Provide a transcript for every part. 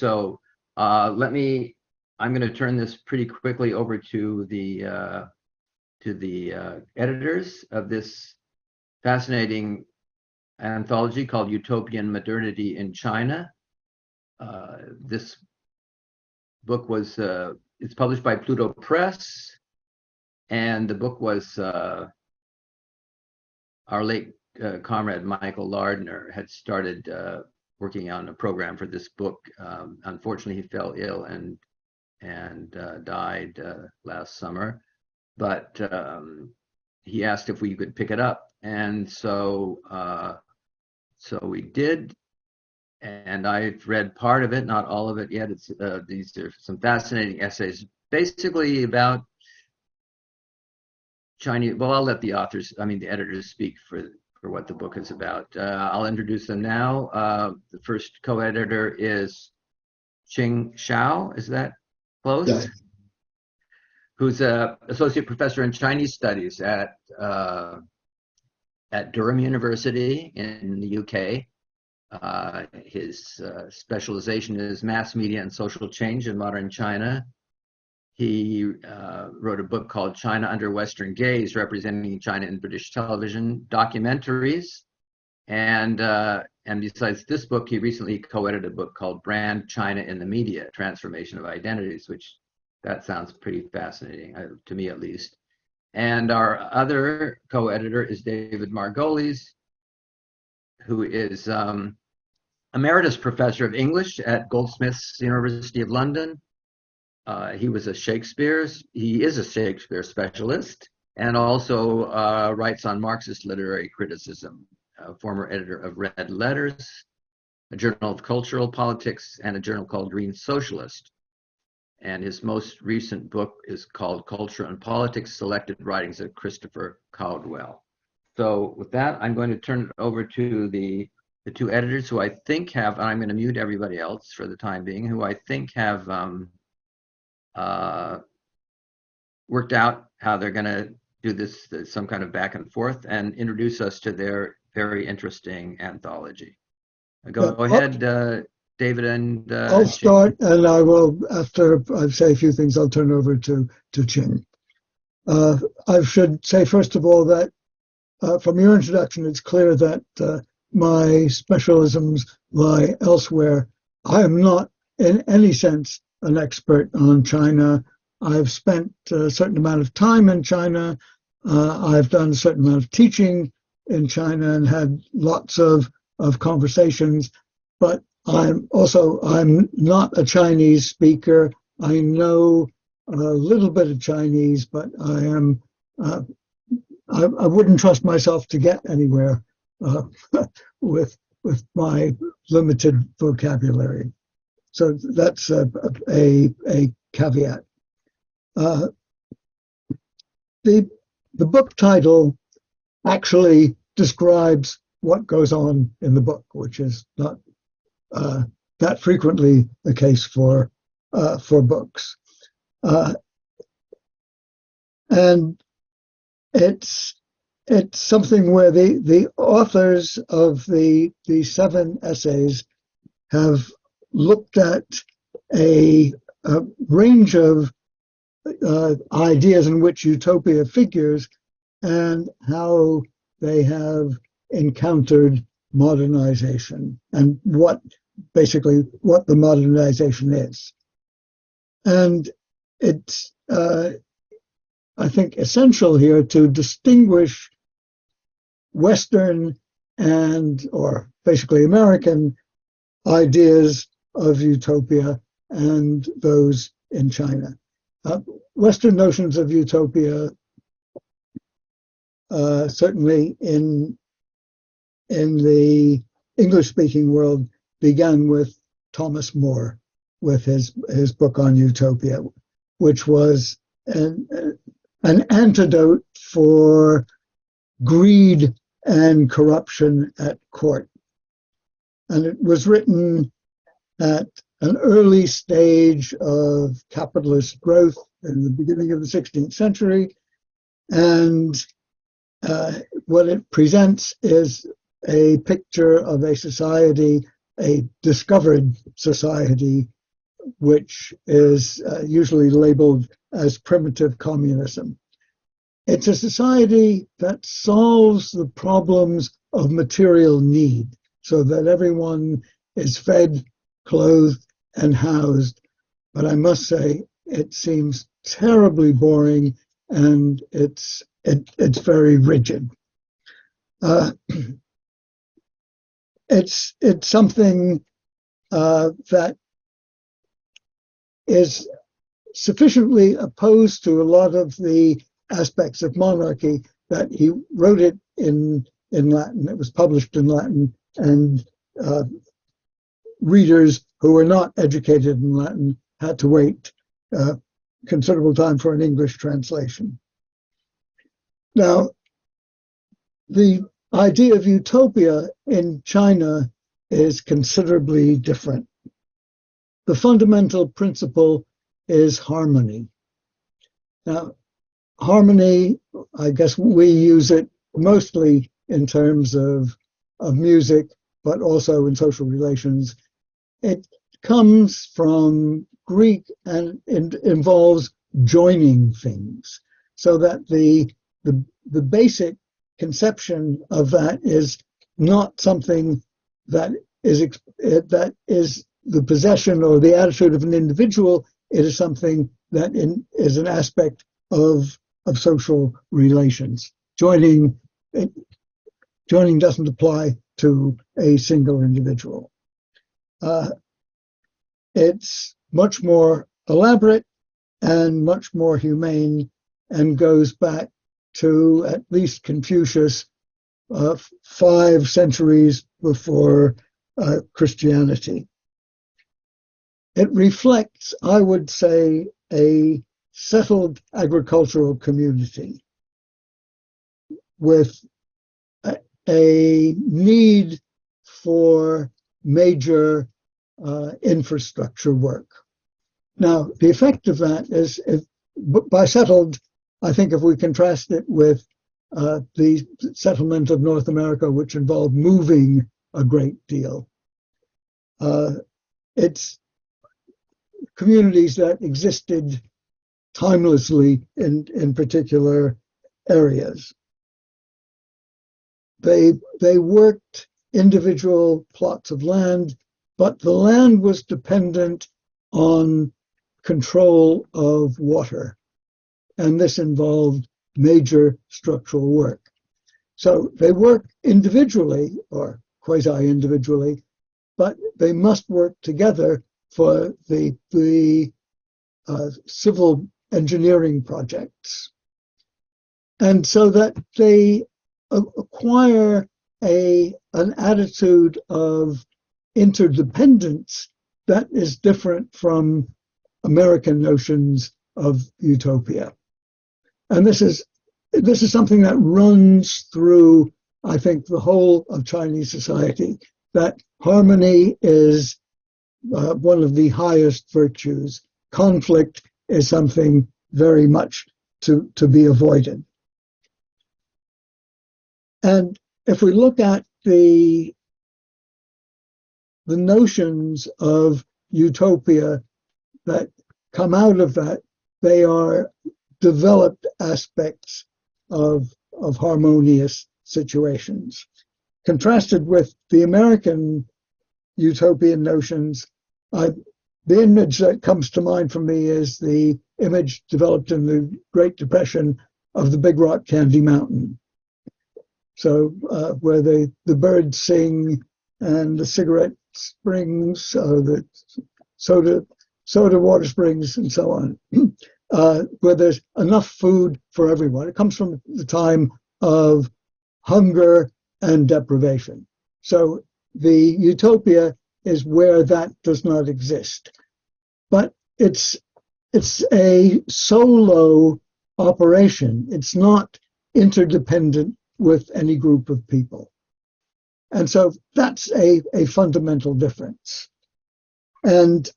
So I'm going to turn this pretty quickly over to the editors of this fascinating anthology called Utopia and Modernity in China. This book was it's published by Pluto Press, and the book was our late comrade Michael Lardner had started working on a program for this book. Unfortunately, he fell ill and died last summer, but he asked if we could pick it up, and so we did. And I've read part of it, not all of it yet. It's these are some fascinating essays, basically about Chinese. Well, I'll let the editors speak for what the book is about. I'll introduce them now. The first co-editor is Qing Shao. Is that close? Yes. Who's a associate professor in Chinese studies at Durham University in the UK. His specialization is mass media and social change in modern China. He wrote a book called China Under Western Gaze, representing China in British television documentaries. And besides this book, he recently co-edited a book called Brand China in the Media, Transformation of Identities, which that sounds pretty fascinating, to me at least. And our other co-editor is David Margolies, who is emeritus professor of English at Goldsmiths University of London. He is a Shakespeare specialist, and also writes on Marxist literary criticism. Former editor of Red Letters, a journal of cultural politics, and a journal called Green Socialist. And his most recent book is called Culture and Politics, Selected Writings of Christopher Caldwell. So with that, I'm going to turn it over to the two editors who I think have, and I'm going to mute everybody else for the time being, who I think have worked out how they're going to do this, some kind of back and forth, and introduce us to their very interesting anthology. Go ahead, David and I'll start, and I will, after I say a few things, I'll turn over to Qing. I should say, first of all, that from your introduction, it's clear that my specialisms lie elsewhere. I am not, in any sense, an expert on China. I've spent a certain amount of time in China. I've done a certain amount of teaching in China and had lots of conversations, but I'm not a Chinese speaker. I know a little bit of Chinese, but I wouldn't trust myself to get anywhere with my limited vocabulary. So that's a caveat. The book title actually describes what goes on in the book, which is not that frequently the case for books, and it's something where the authors of the 7 essays have looked at a range of ideas in which utopia figures and how they have encountered modernization and what the modernization is. And it's, I think, essential here to distinguish Western or basically American ideas of utopia and those in China. Western notions of utopia, certainly in the English-speaking world, began with Thomas More, with his book on utopia, which was an antidote for greed and corruption at court. And it was written at an early stage of capitalist growth in the beginning of the 16th century. And what it presents is a picture of a society a discovered society, which is usually labeled as primitive communism. It's a society that solves the problems of material need so that everyone is fed, clothed, and housed. But I must say, it seems terribly boring, and it's very rigid. It's something that is sufficiently opposed to a lot of the aspects of monarchy that he wrote it in Latin. It was published in Latin, and readers who were not educated in Latin had to wait considerable time for an English translation. Now, the idea of utopia in China is considerably different. The fundamental principle is harmony. Now, harmony, I guess we use it mostly in terms of music, but also in social relations. It comes from Greek and it involves joining things, so that the basic conception of that is not something that is the possession or the attitude of an individual. It is something that is an aspect of social relations. Joining doesn't apply to a single individual. It's much more elaborate and much more humane, and goes back to at least Confucius, 5 centuries before Christianity. It reflects, I would say, a settled agricultural community with a need for major infrastructure work. Now, the effect of that is, by settled, I think if we contrast it with the settlement of North America, which involved moving a great deal, it's communities that existed timelessly in particular areas. They worked individual plots of land, but the land was dependent on control of water, and this involved major structural work. So they work individually or quasi-individually, but they must work together for the civil engineering projects. And so that they acquire an attitude of interdependence that is different from American notions of utopia. And this is something that runs through, I think, the whole of Chinese society, that harmony is one of the highest virtues. Conflict is something very much to be avoided. And if we look at the notions of utopia that come out of that, they are developed aspects of harmonious situations. Contrasted with the American utopian notions, the image that comes to mind for me is the image developed in the Great Depression of the Big Rock Candy Mountain. So where the birds sing and the cigarette springs, the soda water springs, and so on, where there's enough food for everyone. It comes from the time of hunger and deprivation. So the utopia is where that does not exist. But it's a solo operation. It's not interdependent with any group of people. And so that's a fundamental difference. And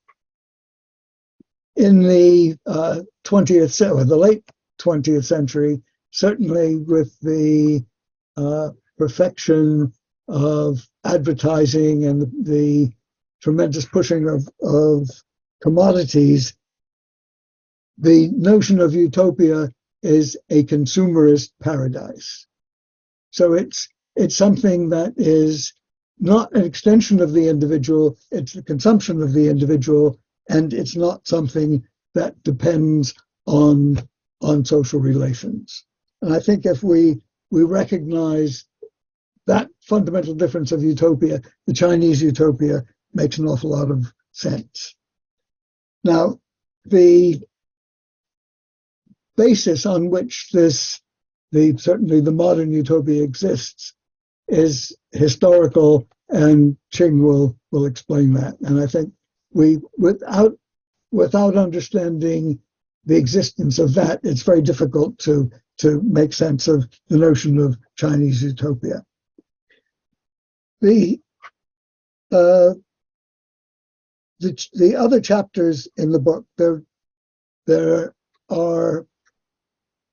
in the 20th century, or the late 20th century, certainly with the perfection of advertising and the tremendous pushing of commodities, the notion of utopia is a consumerist paradise. So it's something that is not an extension of the individual, it's the consumption of the individual, and it's not something that depends on social relations. And I think if we recognize that fundamental difference of utopia, the Chinese utopia makes an awful lot of sense. Now, the basis on which certainly the modern utopia exists is historical, and Qing will explain that. And I think without understanding the existence of that, it's very difficult to make sense of the notion of Chinese utopia. The other chapters in the book, there are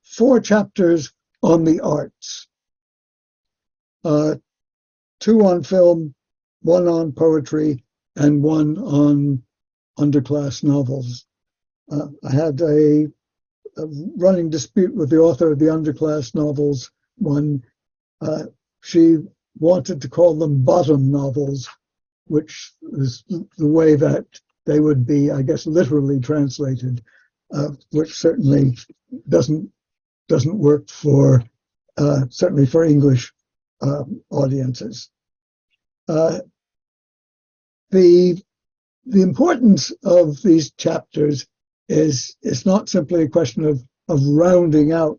4 chapters on the arts, 2 on film, 1 on poetry, and 1 on underclass novels. I had a running dispute with the author of the underclass novels one. She wanted to call them bottom novels, which is the way that they would be, I guess, literally translated, which certainly doesn't work for certainly for English audiences. The importance of these chapters is not simply a question of rounding out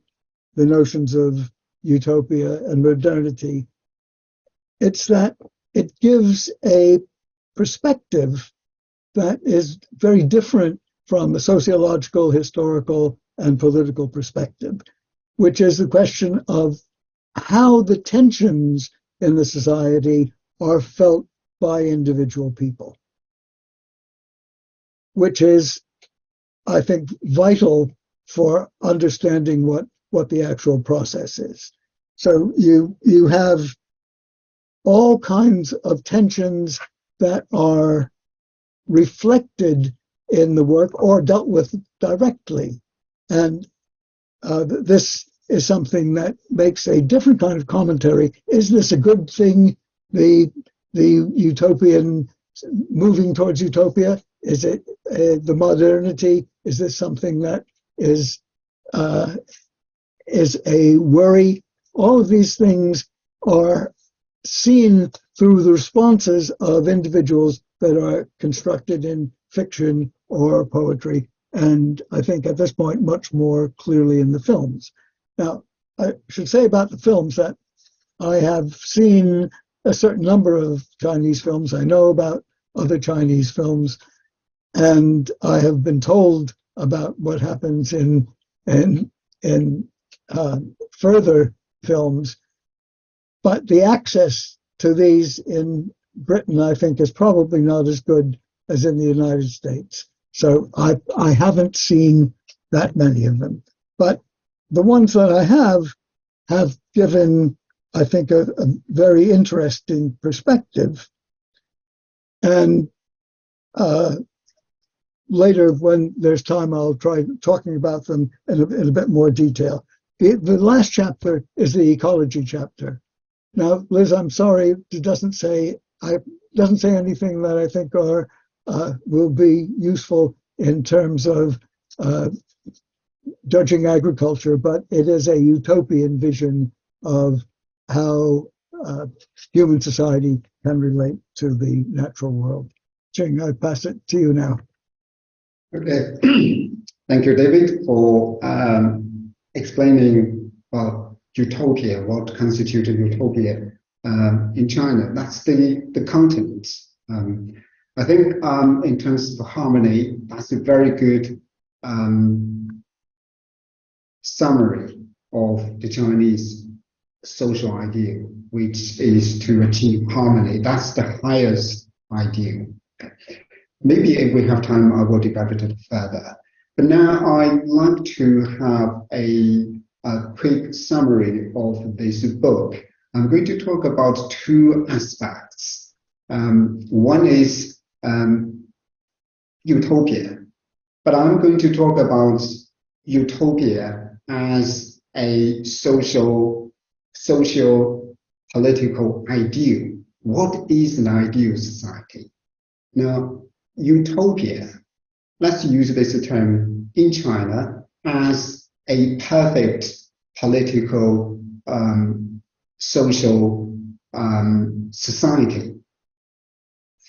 the notions of utopia and modernity. It's that it gives a perspective that is very different from a sociological, historical, and political perspective, which is the question of how the tensions in the society are felt by individual people, which is, I think, vital for understanding what the actual process is. So you have all kinds of tensions that are reflected in the work or dealt with directly. And this is something that makes a different kind of commentary. Is this a good thing, the utopian moving towards utopia? Is it the modernity? Is this something that is a worry? All of these things are seen through the responses of individuals that are constructed in fiction or poetry, and I think at this point much more clearly in the films. Now, I should say about the films that I have seen a certain number of Chinese films. I know about other Chinese films, and I have been told about what happens in further films. But the access to these in Britain, I think, is probably not as good as in the United States. So I haven't seen that many of them. But the ones that I have given, I think, a very interesting perspective. And later, when there's time, I'll try talking about them in a bit more detail. The last chapter is the ecology chapter. Now, Liz, I'm sorry, it doesn't say anything that I think will be useful in terms of judging agriculture, but it is a utopian vision of how human society can relate to the natural world. Qing, I pass it to you now. Okay, thank you, David, for explaining utopia, what constitutes utopia in China. That's the continents. I think in terms of harmony, that's a very good summary of the Chinese social ideal, which is to achieve harmony. That's the highest ideal. Maybe if we have time, I will develop it further. But now I'd like to have a quick summary of this book, I'm going to talk about two aspects. One is utopia, but I'm going to talk about utopia as a social political ideal. What is an ideal society? Now, utopia, let's use this term in China as a perfect political social society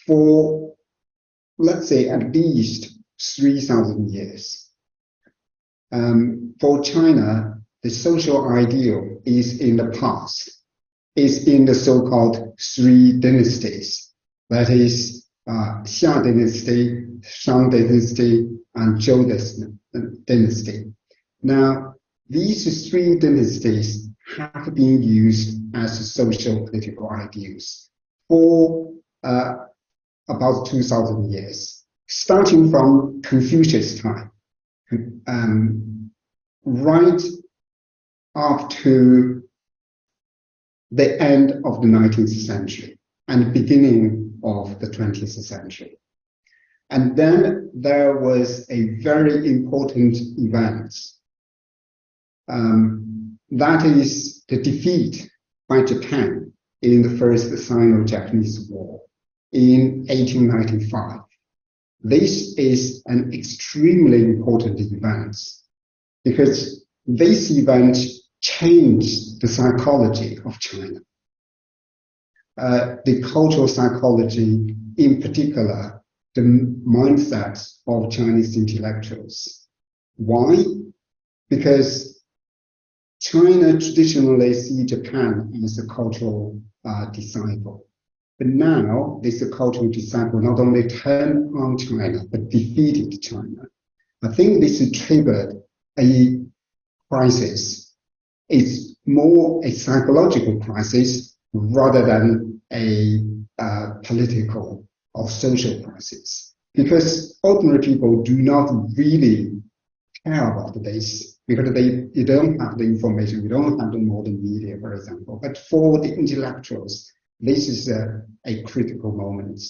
for, let's say, at least 3,000 years. For China, the social ideal is in the past, is in the so-called three dynasties. That is Xia dynasty, Shang dynasty, and Zhou dynasty. Now, these three dynasties have been used as social political ideals for about 2,000 years, starting from Confucius' time, right up to the end of the 19th century and beginning of the 20th century. And then there was a very important event. That is the defeat by Japan in the First Sino-Japanese War in 1895. This is an extremely important event because this event changed the psychology of China. The cultural psychology, in particular, the mindset of Chinese intellectuals. Why? Because China traditionally sees Japan as a cultural disciple. But now, this cultural disciple not only turned on China, but defeated China. I think this triggered a crisis. It's more a psychological crisis rather than a political or social crisis. Because ordinary people do not really care about this because you don't have the information, you don't have the modern media, for example. But for the intellectuals, this is a critical moment.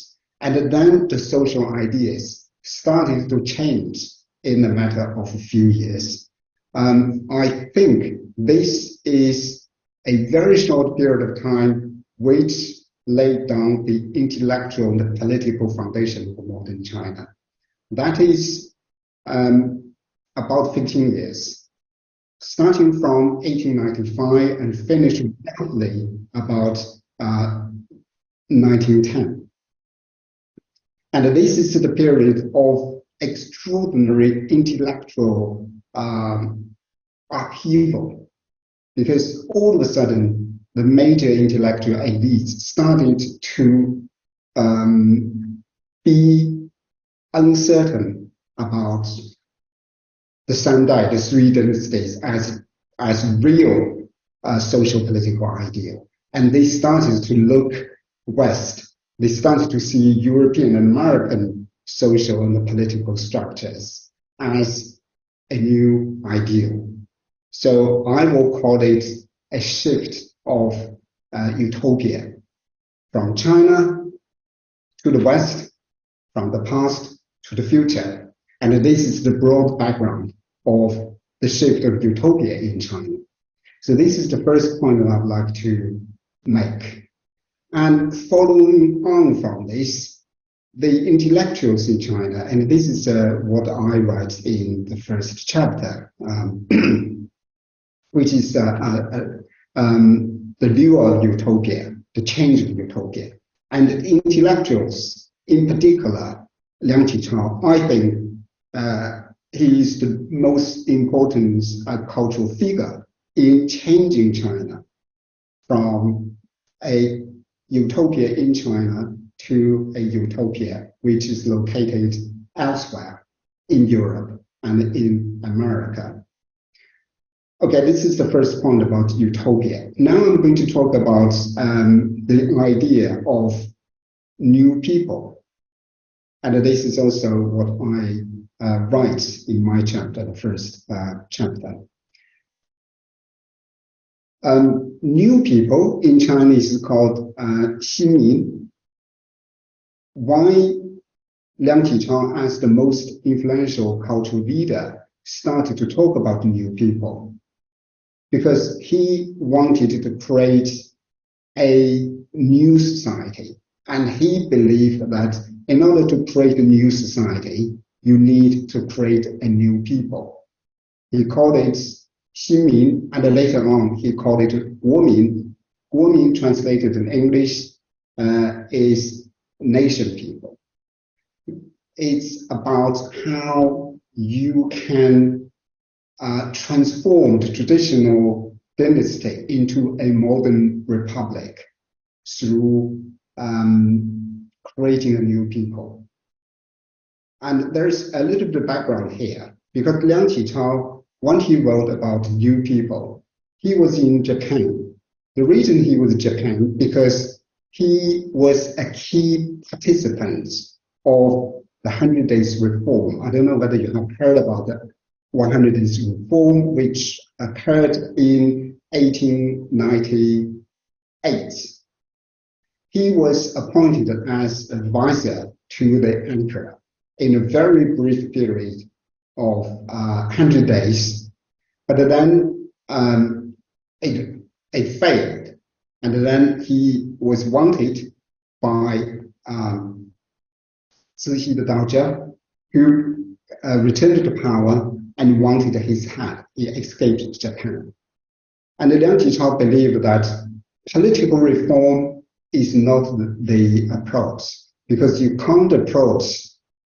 And then the social ideas started to change in a matter of a few years. I think this is a very short period of time which laid down the intellectual and political foundation for modern China. That is about 15 years, starting from 1895 and finishing roughly about 1910. And this is the period of extraordinary intellectual upheaval, because all of a sudden the major intellectual elites started to be uncertain about the Sandai, the three dynasties, as real social political ideal. And they started to look west. They started to see European and American social and political structures as a new ideal. So I will call it a shift of utopia from China to the West, from the past to the future. And this is the broad background of the shift of utopia in China. So this is the first point that I'd like to make. And following on from this, the intellectuals in China, and this is what I write in the first chapter, which is the lure of utopia, the change of utopia. And the intellectuals, in particular, Liang Qichao, I think he is the most important cultural figure in changing China from a utopia in China to a utopia which is located elsewhere in Europe and in America. Okay, this is the first point about utopia. Now I'm going to talk about the idea of new people. And this is also what I write in my chapter, the first chapter. new people in Chinese is called 新民. Why Liang Qichao, as the most influential cultural leader, started to talk about new people? Because he wanted to create a new society, and he believed that in order to create a new society, you need to create a new people. He called it 新民, and later on he called it 国民. 国民translated in English is nation people. It's about how you can transform the traditional dynasty into a modern republic through creating a new people. And there's a little bit of background here, because Liang Qichao, when he wrote about new people, he was in Japan. The reason he was in Japan, because he was a key participant of the 100 Days Reform. I don't know whether you have heard about the 100 Days Reform, which occurred in 1898. He was appointed as advisor to the emperor in a very brief period of 100 days, but then it failed, and then he was wanted by Zihi the Dowager, who returned to power and wanted his head. He escaped Japan. And Liang Qichao believed that political reform is not the approach, because you can't approach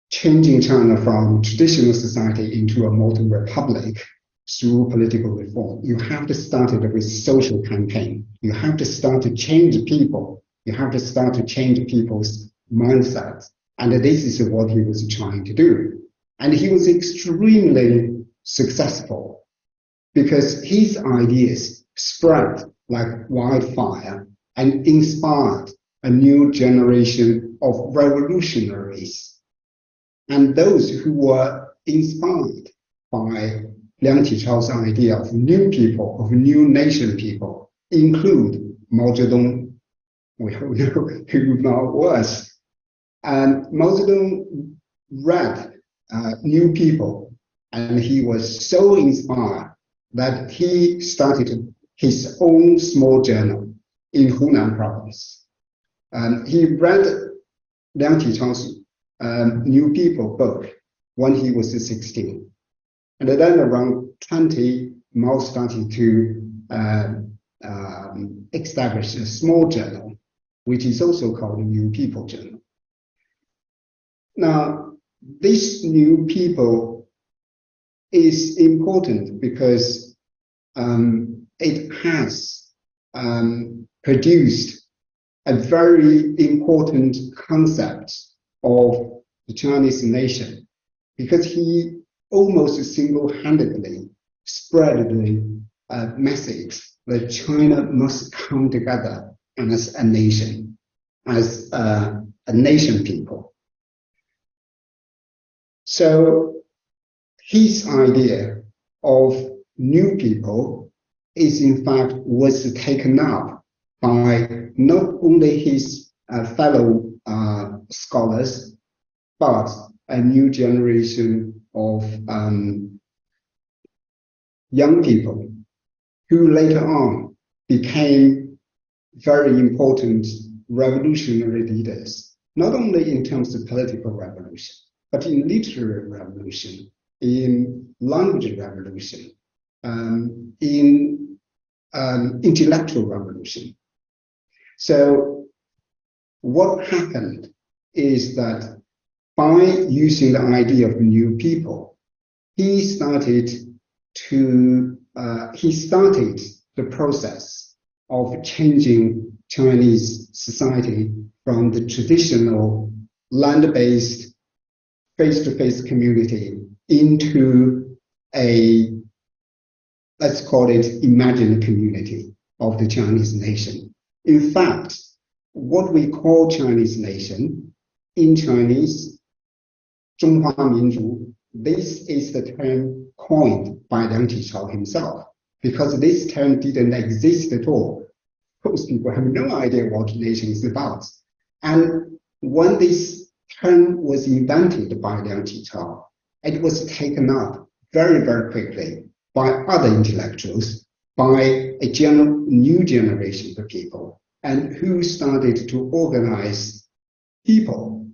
changing China from traditional society into a modern republic through political reform. You have to start it with social campaign. You have to start to change people. You have to start to change people's mindsets. And this is what he was trying to do. And he was extremely successful, because his ideas spread like wildfire and inspired a new generation of revolutionaries. And those who were inspired by Liang Qichao's idea of new people, of new nation people, include Mao Zedong, we all know who Mao was. And Mao Zedong read New People, and he was so inspired that he started his own small journal in Hunan province. And he read Liang Qichao's New People book when he was 16. And then around 20, Mao started to establish a small journal, which is also called the New People Journal. Now, this New People is important because it has produced a very important concept of the Chinese nation, because he almost single-handedly spread the message that China must come together as a nation, as a nation people. So his idea of new people is in fact was taken up by not only his fellow scholars, but a new generation of young people who later on became very important revolutionary leaders, not only in terms of political revolution, but in literary revolution, in language revolution, in intellectual revolution. So what happened is that by using the idea of new people, he started the process of changing Chinese society from the traditional land-based face-to-face community into a, let's call it, imagined community of the Chinese nation. In fact, what we call Chinese nation in Chinese, 中华民族, this is the term coined by Liang Qichao himself. because this term didn't exist at all. Most people have no idea what nation is about. And when this term was invented by Liang Qichao, it was taken up very, very quickly by other intellectuals, by a new generation of people, and who started to organize people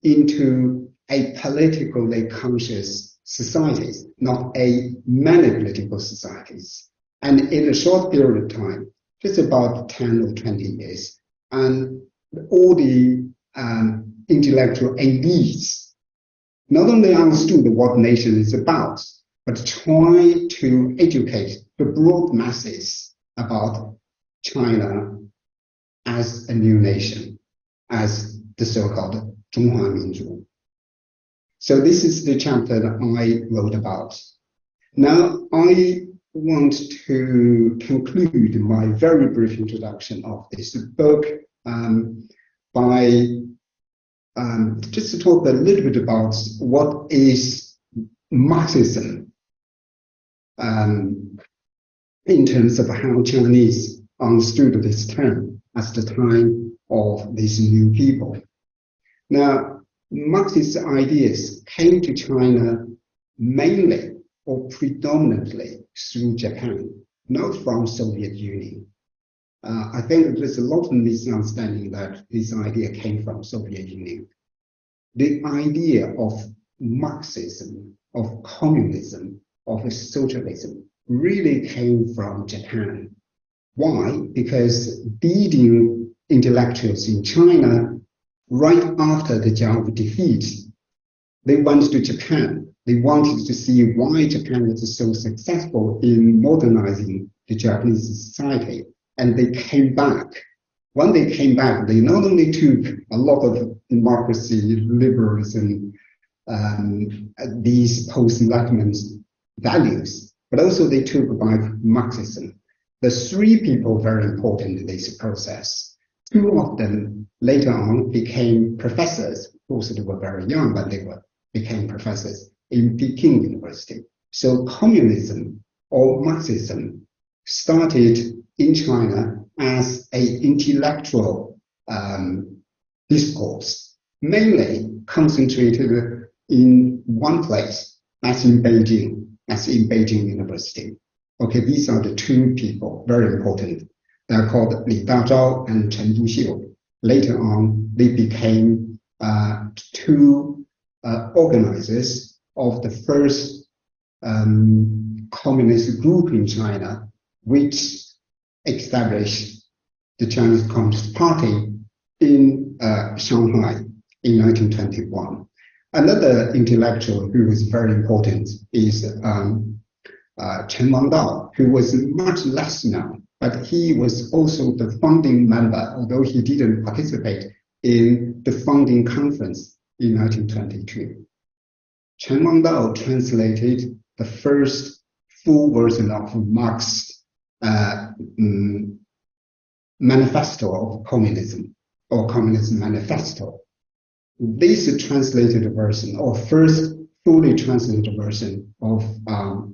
into a politically conscious societies, not a many political societies. And in a short period of time, just about 10 or 20 years, and all the intellectual elites not only understood what nation is about, but try to educate the broad masses about China as a new nation, as the so-called 中华民族. So this is the chapter that I wrote about. Now I want to conclude my very brief introduction of this book by just to talk a little bit about what is Marxism in terms of how Chinese understood this term at the time of these new people. Now, Marxist ideas came to China mainly or predominantly through Japan, not from Soviet Union. I think there's a lot of misunderstanding that this idea came from Soviet Union. The idea of Marxism, of communism, of socialism really came from Japan. Why? Because leading intellectuals in China, right after the Jiang defeat, they went to Japan. They wanted to see why Japan was so successful in modernizing the Japanese society. And they came back. When they came back, they not only took a lot of democracy, liberalism, these post-Enlightenment values, but also they took by Marxism. The three people very important in this process. Two of them later on became professors. Of course, they were very young, but they became professors in Peking University. So communism or Marxism started in China as an intellectual discourse, mainly concentrated in one place, as in Beijing University. Okay, these are the two people, very important. They're called Li Dazhao and Chen Duxiu. Later on, they became two organizers of the first communist group in China, which established the Chinese Communist Party in Shanghai in 1921. Another intellectual who was very important is Chen Wangdao, who was much less known, but he was also the founding member, although he didn't participate in the founding conference in 1922. Chen Wangdao translated the first full version of Marx's manifesto of communism, or Communist Manifesto. This translated version, or first fully translated version of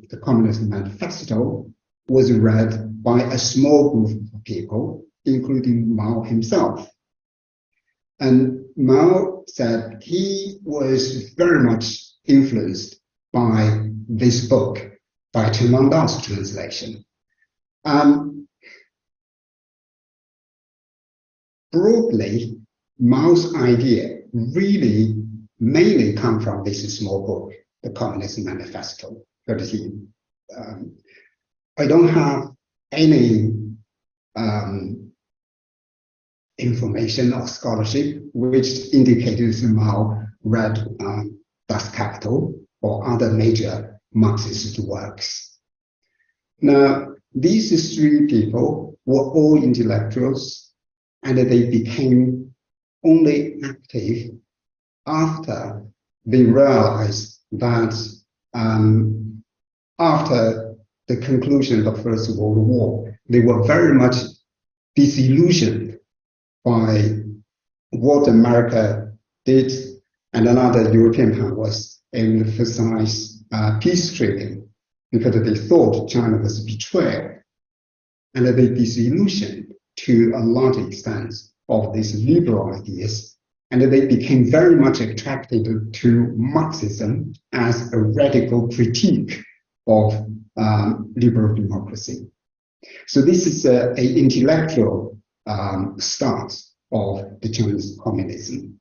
the Communist Manifesto, was read by a small group of people, including Mao himself. And Mao said he was very much influenced by this book, by Chen Wangdao's translation. Broadly, Mao's idea really mainly come from this small book, the Communist Manifesto. 13. I don't have any information or scholarship which indicates Mao read Das Kapital or other major Marxist works. Now, these three people were all intellectuals, and they became only active after they realized that after the conclusion of the First World War, they were very much disillusioned by what America did and another European powers emphasize peace treaty. because they thought China was betrayal, and they disillusioned to a large extent of these liberal ideas, and they became very much attracted to Marxism as a radical critique of liberal democracy. So this is an intellectual start of the Chinese communism.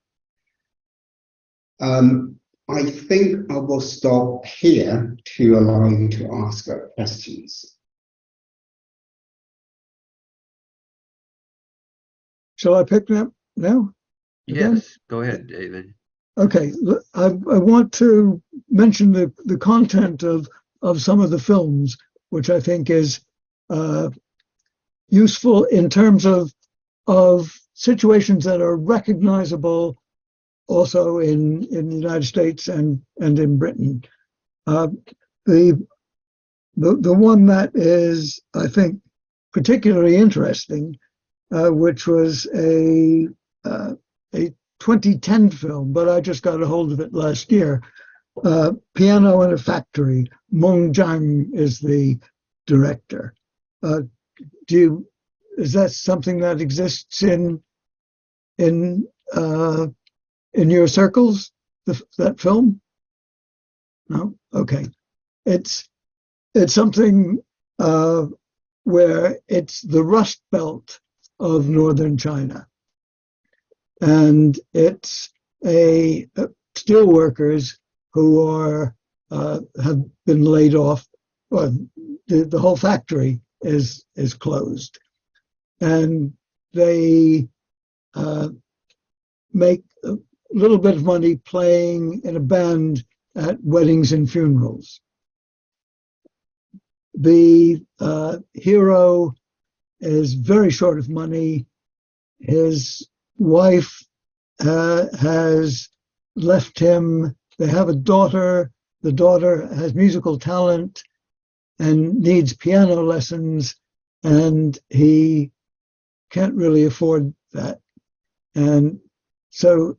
I think I will stop here to allow you to ask questions. Shall I pick them up now? Again? Yes, go ahead, David. Okay, I want to mention the content of some of the films, which I think is useful in terms of situations that are recognizable also in the United States and in Britain. The one that is, I think, particularly interesting, which was a 2010 film, but I just got a hold of it last year. Piano in a Factory. Meng Jiang is the director. Is that something that exists in your circles? That film? No. Okay. It's something where it's the Rust Belt of northern China, and it's steel workers who have been laid off. Well, the whole factory is closed, and they make a little bit of money playing in a band at weddings and funerals. The hero is very short of money. His wife has left him. They have a daughter. The daughter has musical talent and needs piano lessons, and he can't really afford that. And so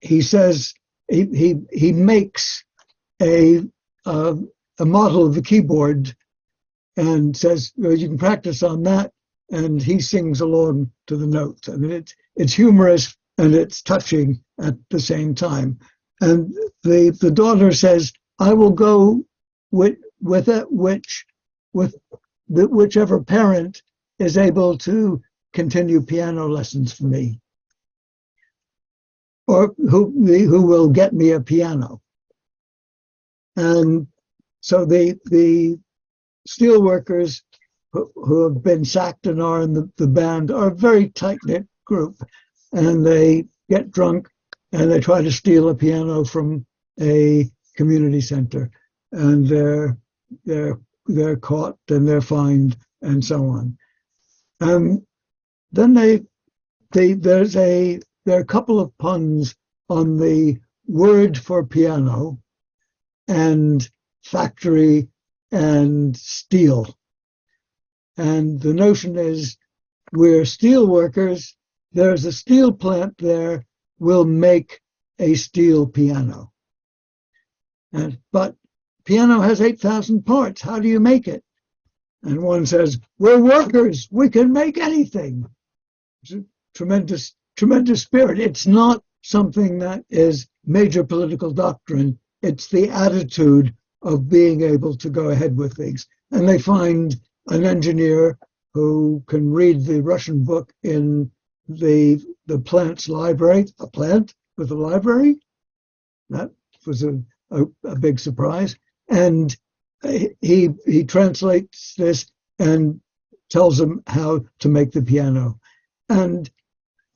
he says he makes a model of the keyboard and says, well, you can practice on that, and he sings along to the notes. I mean, it's humorous and it's touching at the same time. And the daughter says, I will go with whichever parent is able to continue piano lessons for me, or who will get me a piano. And so the steel workers who have been sacked and are in the band are a very tight-knit group, and they get drunk and they try to steal a piano from a community center, and they're caught and they're fined and so on. Then there are a couple of puns on the word for piano and factory and steel. And the notion is, we're steel workers, there's a steel plant there, we'll make a steel piano. But piano has 8,000 parts, how do you make it? And one says, we're workers, we can make anything. It's a tremendous spirit. It's not something that is major political doctrine, it's the attitude of being able to go ahead with things. And they find an engineer who can read the Russian book in the plant's library, a plant with a library. That was a big surprise. And he translates this and tells them how to make the piano. And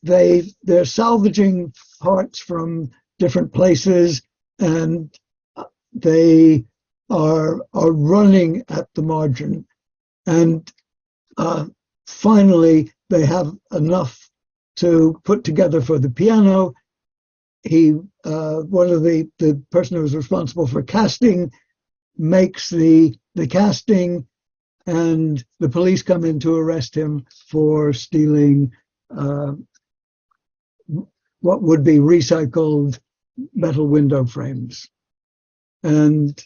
they're salvaging parts from different places, and they are running at the margin. And finally, they have enough to put together for the piano. One of the person who was responsible for casting makes the casting, and the police come in to arrest him for stealing what would be recycled metal window frames. And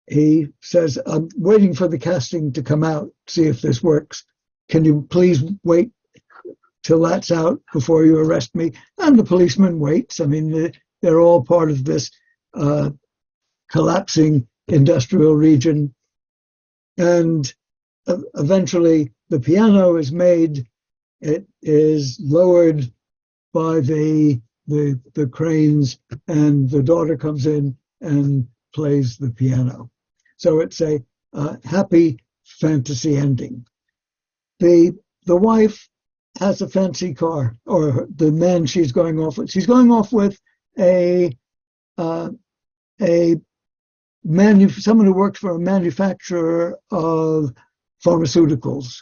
he says, I'm waiting for the casting to come out, see if this works. Can you please wait till that's out before you arrest me? And the policeman waits. I mean, they're all part of this collapsing industrial region. And eventually the piano is made. It is lowered by the cranes, and the daughter comes in and plays the piano. So it's a happy fantasy ending. The wife has a fancy car, or the man she's going off with. She's going off with someone who works for a manufacturer of pharmaceuticals,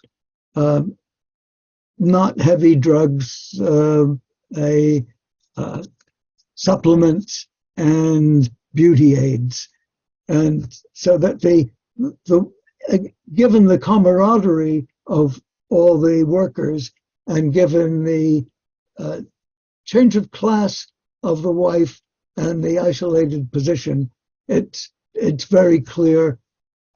not heavy drugs, supplements and beauty aids. And so that given the camaraderie of all the workers, and given the change of class of the wife and the isolated position, it's very clear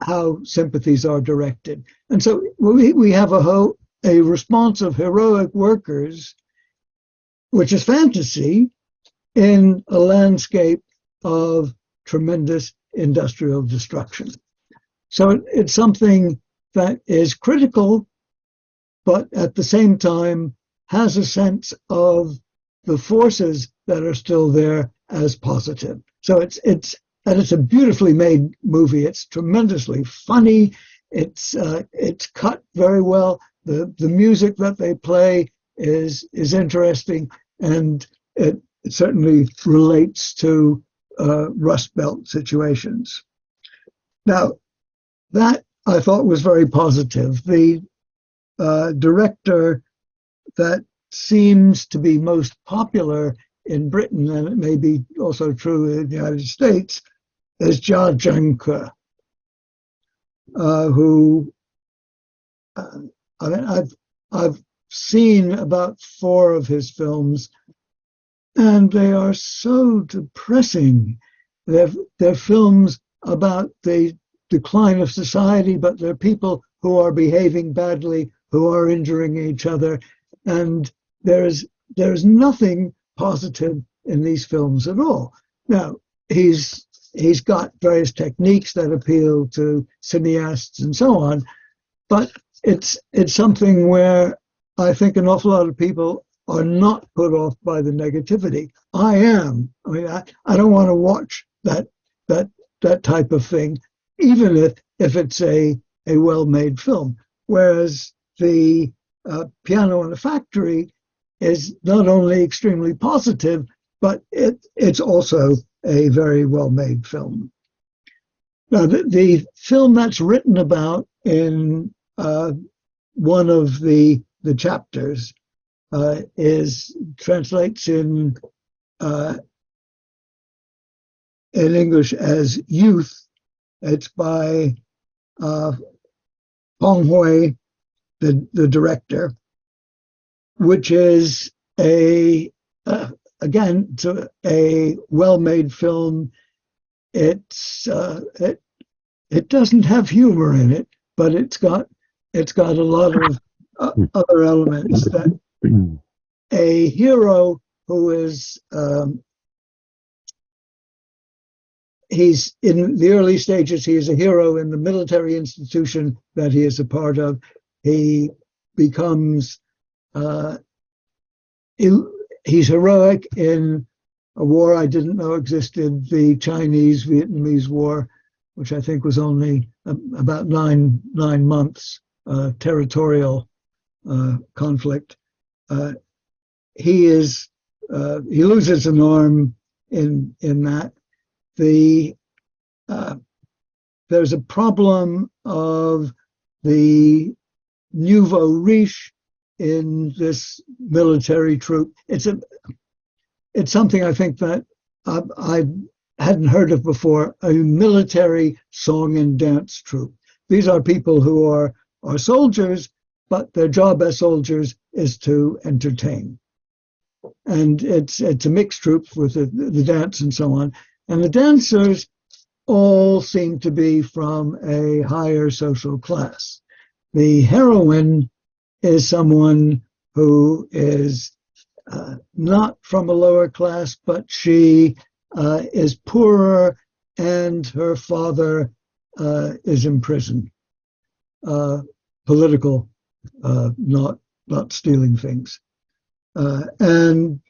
how sympathies are directed. And so we have a response of heroic workers, which is fantasy, in a landscape of tremendous industrial destruction. So it's something that is critical, but at the same time has a sense of the forces that are still there as positive. So it's a beautifully made movie. It's tremendously funny. It's cut very well. The music that they play is interesting, and it certainly relates to Rust Belt situations. Now, that I thought was very positive. The director that seems to be most popular in Britain, and it may be also true in the United States, is Jia Zhangke, who I've seen about 4 of his films, and they are so depressing. They're films about the decline of society, but they're people who are behaving badly, who are injuring each other, and there's nothing positive in these films at all. Now, he's got various techniques that appeal to cineasts and so on, but it's something where I think an awful lot of people are not put off by the negativity. I am. I mean, I don't want to watch that type of thing, even if it's a well-made film. Whereas the Piano in the Factory is not only extremely positive, but it's also a very well-made film. Now, the film that's written about in one of the chapters translates in English as Youth. It's by Peng Hui, the director, which is again a well-made film. It doesn't have humor in it, but it's got a lot of other elements. That a hero who is he's in the early stages, he is a hero in the military institution that he is a part of. He becomes he's heroic in a war I didn't know existed, the Chinese-Vietnamese War, which I think was only about nine months, territorial conflict. He loses an arm in that. There's a problem of the nouveau riche in this military troop. It's something I think that I hadn't heard of before, a military song and dance troupe. These are people who are soldiers, but their job as soldiers is to entertain. And it's a mixed troupe with the dance and so on. And the dancers all seem to be from a higher social class. The heroine is someone who is not from a lower class, but she is poorer, and her father is in prison. Political, not stealing things. And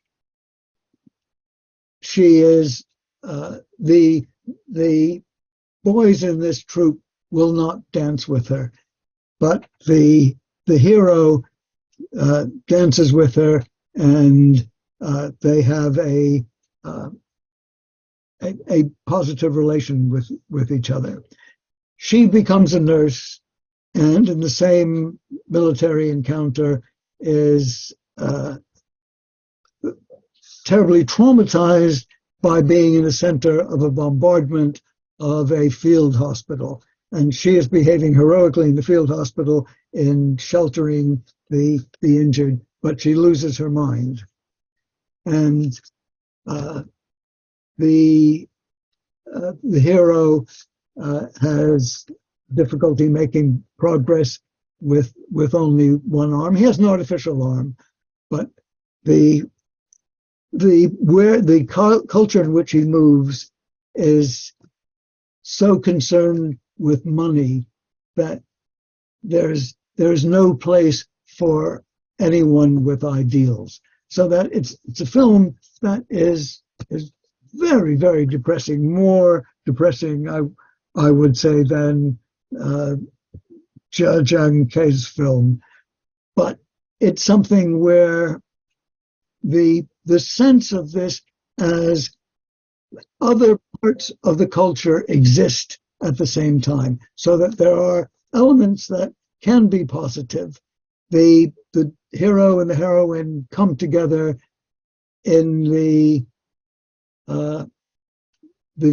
she is the boys in this troupe will not dance with her, but the hero dances with her, and they have a positive relation with each other. She becomes a nurse, and in the same military encounter is terribly traumatized by being in the center of a bombardment of a field hospital. And she is behaving heroically in the field hospital in sheltering the injured, but she loses her mind. And the hero has difficulty making progress with only one arm. He has an artificial arm, but the culture in which he moves is so concerned with money that there's no place for anyone with ideals. So that it's a film that is very, very depressing, more depressing, I would say, than Jia Zhang Kei's film. But it's something where the sense of this as other parts of the culture exist at the same time, so that there are elements that can be positive. The hero and the heroine come together in the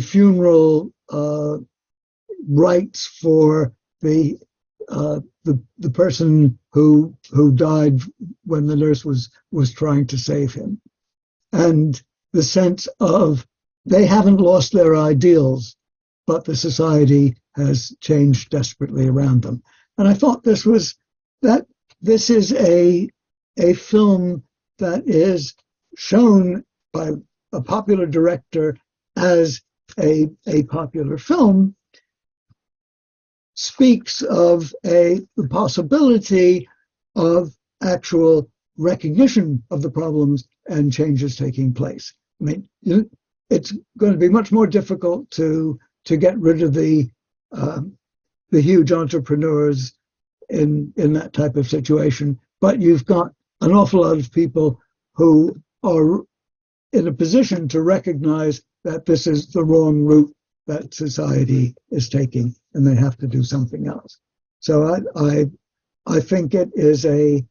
funeral rites for the person who died when the nurse was trying to save him, and the sense of they haven't lost their ideals, but the society has changed desperately around them. And I thought this is a film that is shown by a popular director as a popular film, speaks of the possibility of actual recognition of the problems and changes taking place. I mean, it's going to be much more difficult to get rid of the huge entrepreneurs in that type of situation, but you've got an awful lot of people who are in a position to recognize that this is the wrong route that society is taking, and they have to do something else. So I think it is a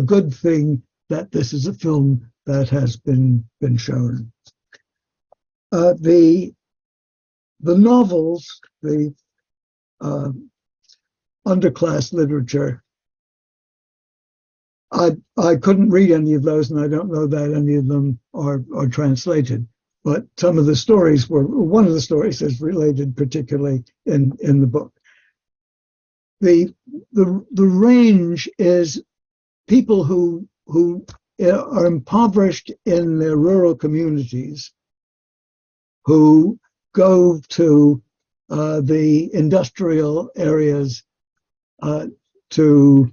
good thing that this is a film that has been shown. The novels, the underclass literature, I couldn't read any of those, and I don't know that any of them are translated. But some of the stories one of the stories is related particularly in the book. The range is people who are impoverished in their rural communities, who go to the industrial areas to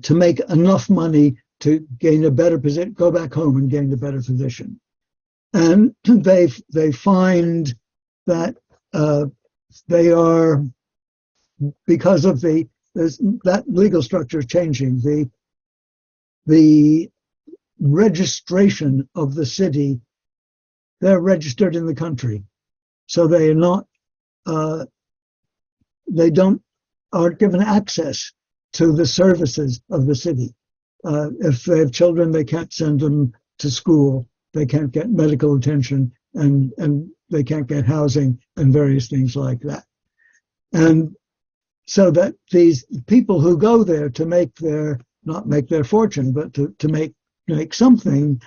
make enough money to gain a better position, go back home and gain a better position. And they find that they are, because of that legal structure changing, the registration of the city, they're registered in the country, so they are not, aren't given access to the services of the city. If they have children, they can't send them to school. They can't get medical attention, and they can't get housing and various things like that. And so that these people who go there to not make their fortune, but to make something,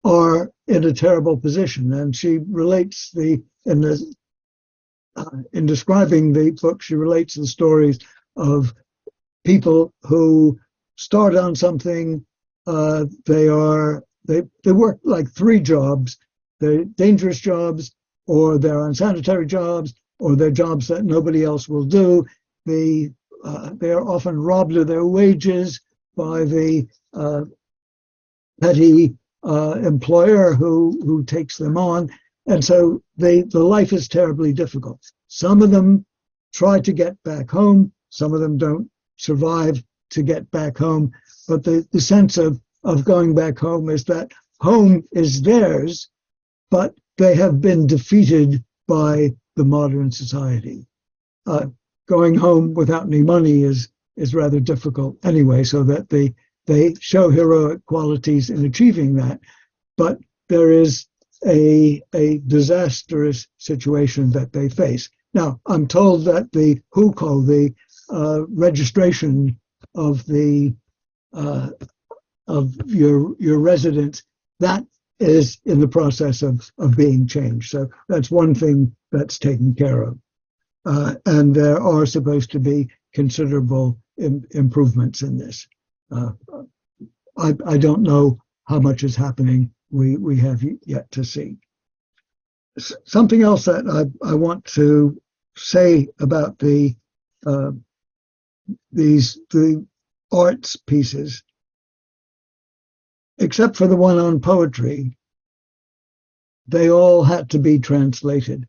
are in a terrible position. And she relates in the in describing the book, she relates the stories of people who start on something. They work like three jobs. They're dangerous jobs, or they're unsanitary jobs, or they're jobs that nobody else will do. They are often robbed of their wages by the petty employer who takes them on. And so the life is terribly difficult. Some of them try to get back home. Some of them don't survive to get back home. But the sense of going back home is that home is theirs, but they have been defeated by the modern society. Going home without any money is rather difficult anyway, so that they show heroic qualities in achieving that. But there is a disastrous situation that they face. Now, I'm told that the hukou, the registration of your residence, that is in the process of being changed. So that's one thing that's taken care of. And there are supposed to be considerable improvements in this. I don't know how much is happening. We have yet to see. Something else that I want to say about the arts pieces, except for the one on poetry, they all had to be translated.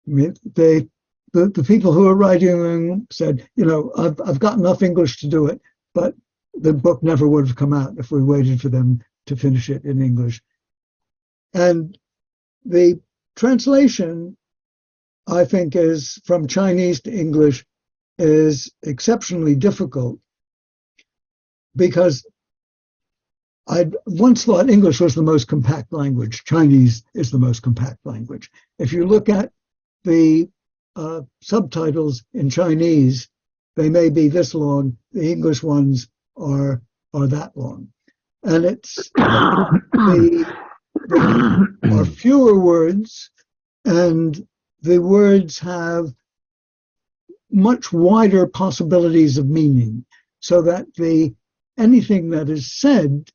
I mean, the people who were writing them said, I've got enough English to do it, but the book never would have come out if we waited for them to finish it in English. And the translation, I think, is from Chinese to English is exceptionally difficult, because I once thought English was the most compact language. Chinese is the most compact language. If you look at the subtitles in Chinese, they may be this long. The English ones are that long, and it's there are fewer words, and the words have much wider possibilities of meaning, so that anything that is said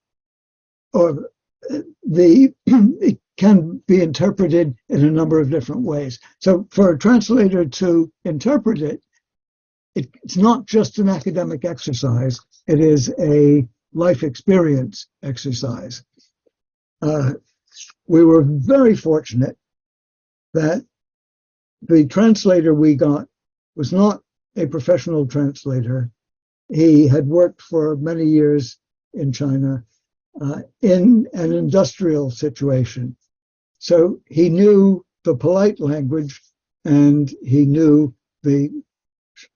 or it can be interpreted in a number of different ways. So for a translator to interpret it, it's not just an academic exercise, it is a life experience exercise. We were very fortunate that the translator we got was not a professional translator. He had worked for many years in China in an industrial situation. So he knew the polite language, and he knew the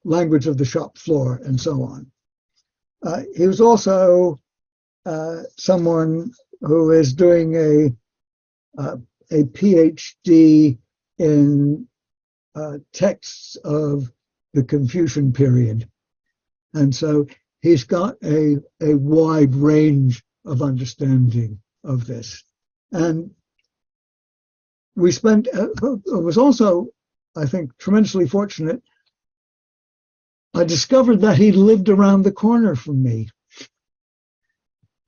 language of the shop floor and so on. He was also someone who is doing a PhD in texts of the Confucian period. And so he's got a wide range of understanding of this. And we spent, was also, I think, tremendously fortunate. I discovered that he lived around the corner from me.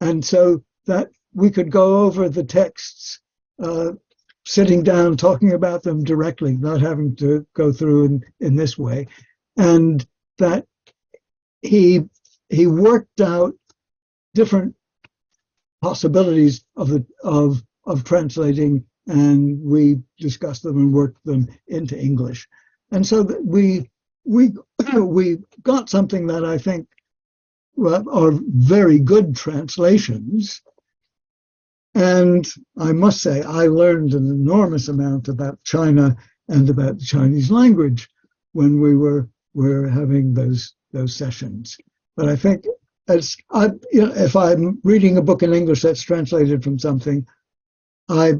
And so that we could go over the texts, sitting down, talking about them directly, not having to go through in this way. And that he worked out different possibilities of translating, and we discussed them and worked them into English. And so that we got something that I think are very good translations. And I must say, I learned an enormous amount about China and about the Chinese language when we were having those sessions. But I think if I'm reading a book in English that's translated from something, I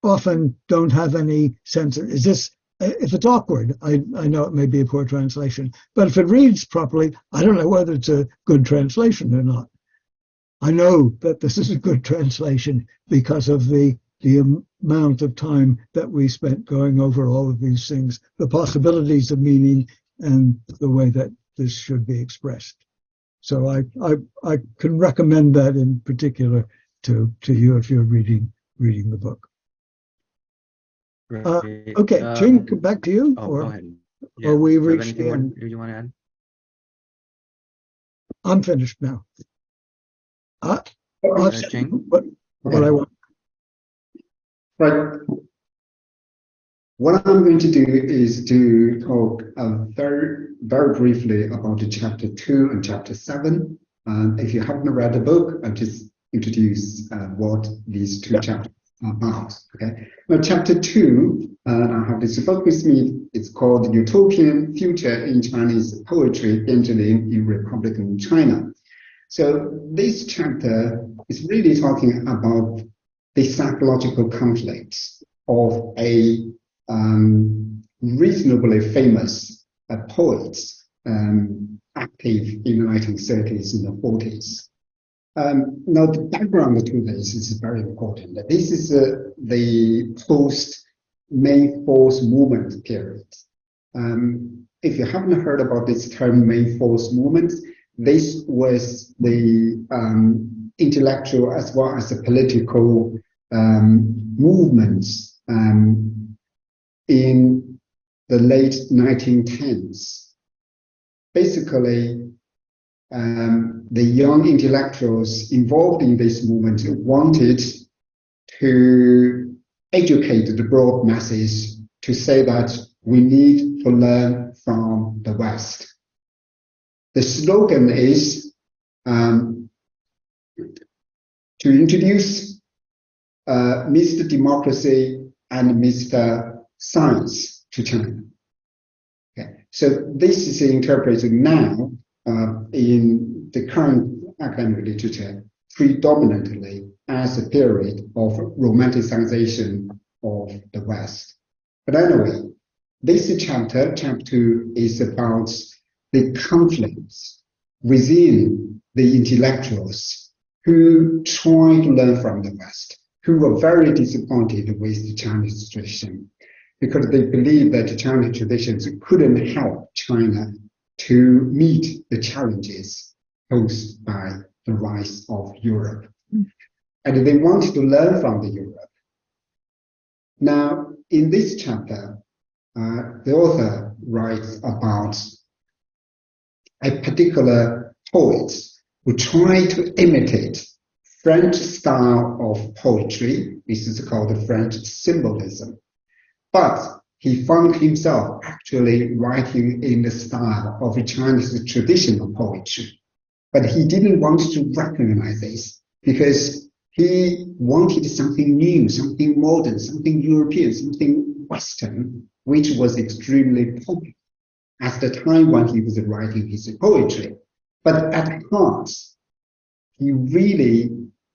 often don't have any sense of, if it's awkward, I know it may be a poor translation. But if it reads properly, I don't know whether it's a good translation or not. I know that this is a good translation because of the amount of time that we spent going over all of these things, the possibilities of meaning and the way that this should be expressed. So I can recommend that in particular to you if you're reading the book. Okay, Qing, back to you. Go ahead. Yeah. Or we Do you have reached anything the end? more you want to add? I'm finished now. I've said Qing? what I want. Right. What I'm going to do is to talk very briefly about the chapter 2 and chapter 7. If you haven't read the book, I'll just introduce what these two chapters are about. Okay. Now, chapter 2, I have this book with me. It's called Utopian Future in Chinese Poetry, 编织林 in Republican China. So this chapter is really talking about the psychological conflicts of a reasonably famous poet active in the 1930s and the 40s. Now, the background to this is very important. This is the post-May 4th movement period. If you haven't heard about this term, May 4th movement, this was the intellectual as well as the political movements in the late 1910s. Basically, the young intellectuals involved in this movement wanted to educate the broad masses to say that we need to learn from the West. The slogan is to introduce Mr. Democracy and Mr. Science to China. Okay. So this is interpreted now in the current academic literature predominantly as a period of romanticization of the West. But anyway, this chapter 2, is about the conflicts within the intellectuals who try to learn from the West, who were very disappointed with the Chinese tradition because they believe that the Chinese traditions couldn't help China to meet the challenges posed by the rise of Europe. And they wanted to learn from the Europe. Now, in this chapter, the author writes about a particular poet who tried to imitate French style of poetry. This is called the French symbolism. But he found himself actually writing in the style of a Chinese traditional poetry. But he didn't want to recognize this because he wanted something new, something modern, something European, something Western, which was extremely popular at the time when he was writing his poetry. But at heart, he really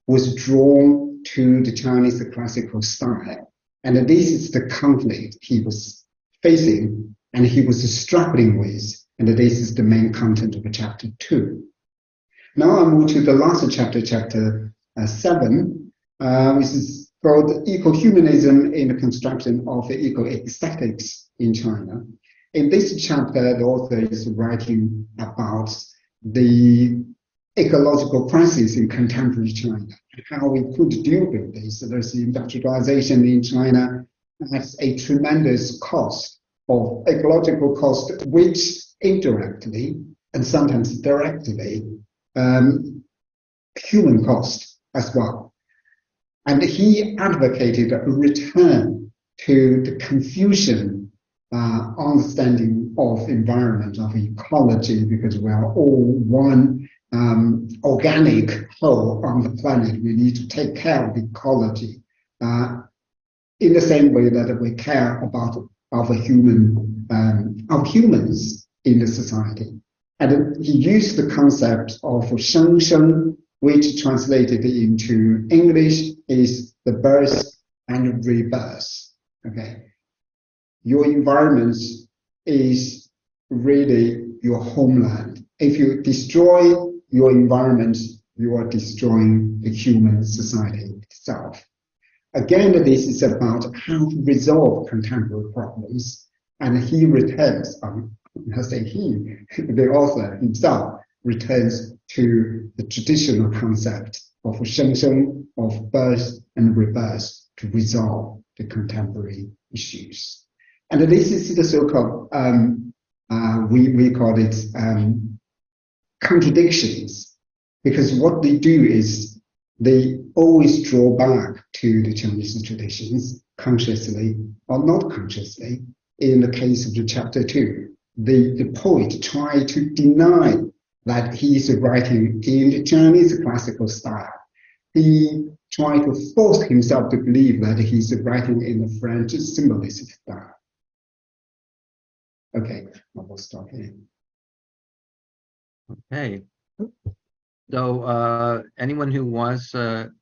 was drawn to the Chinese classical style. And this is the conflict he was facing and he was struggling with. And this is the main content of chapter 2. Now I move to the last chapter, chapter 7, which is called Eco-Humanism in the Construction of Eco-Aesthetics in China. In this chapter, the author is writing about the ecological crisis in contemporary China, how we could deal with this. There's industrialization in China has a tremendous cost of ecological cost, which indirectly and sometimes directly human cost as well. And he advocated a return to the Confucian understanding of environment, of ecology, because we are all one organic whole on the planet. We need to take care of ecology in the same way that we care about our humans in the society. And he used the concept of sheng sheng, which translated into English is the birth and rebirth. Okay, your environment is really your homeland. If you destroy your environment, you are destroying the human society itself. Again, this is about how to resolve contemporary problems. And he returns, I say he, the author himself returns to the traditional concept of shengsheng, of birth and rebirth, to resolve the contemporary issues. And this is the so-called, we call it contradictions, because what they do is they always draw back to the Chinese traditions, consciously or not consciously. In the case of the chapter 2, the poet tried to deny that he is writing in the Chinese classical style. He tried to force himself to believe that he's writing in the French symbolist style. Okay, I will stop here. Okay. So anyone who wants to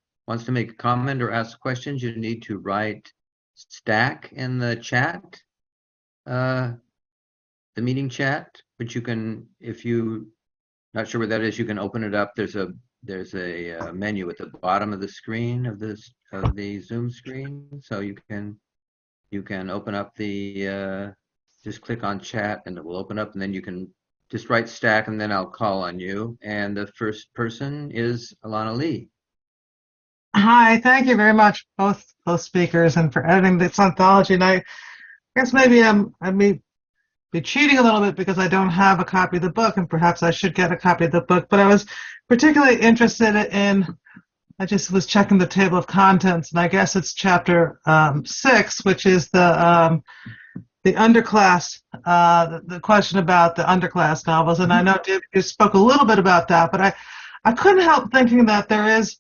make a comment or ask questions, you need to write stack in the chat, the meeting chat, but you can, if you not sure where that is, you can open it up. There's a menu at the bottom of the screen of the Zoom screen, so you can open up the just click on chat and it will open up, and then you can just write stack, and then I'll call on you. And the first person is Alana Lee. Hi, thank you very much, both speakers, and for editing this anthology. And I guess maybe I may be cheating a little bit because I don't have a copy of the book, and perhaps I should get a copy of the book. But I was particularly interested in, I just was checking the table of contents, and I guess it's chapter 6, which is the underclass, the question about the underclass novels. And I know you spoke a little bit about that, but I couldn't help thinking that there is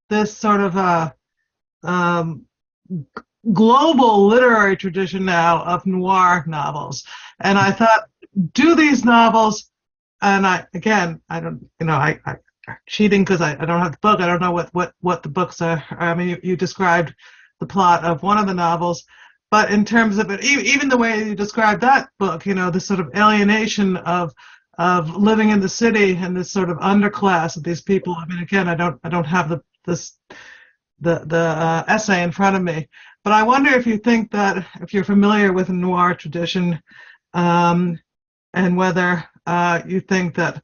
this sort of global literary tradition now of noir novels. And I thought, do these novels, and I'm cheating because I don't have the book. I don't know what the books are. I mean, you described the plot of one of the novels, but in terms of it, even the way you described that book, this sort of alienation of living in the city and this sort of underclass of these people. I mean, again, I don't have the essay in front of me, but I wonder if you think that, if you're familiar with the noir tradition, and whether you think that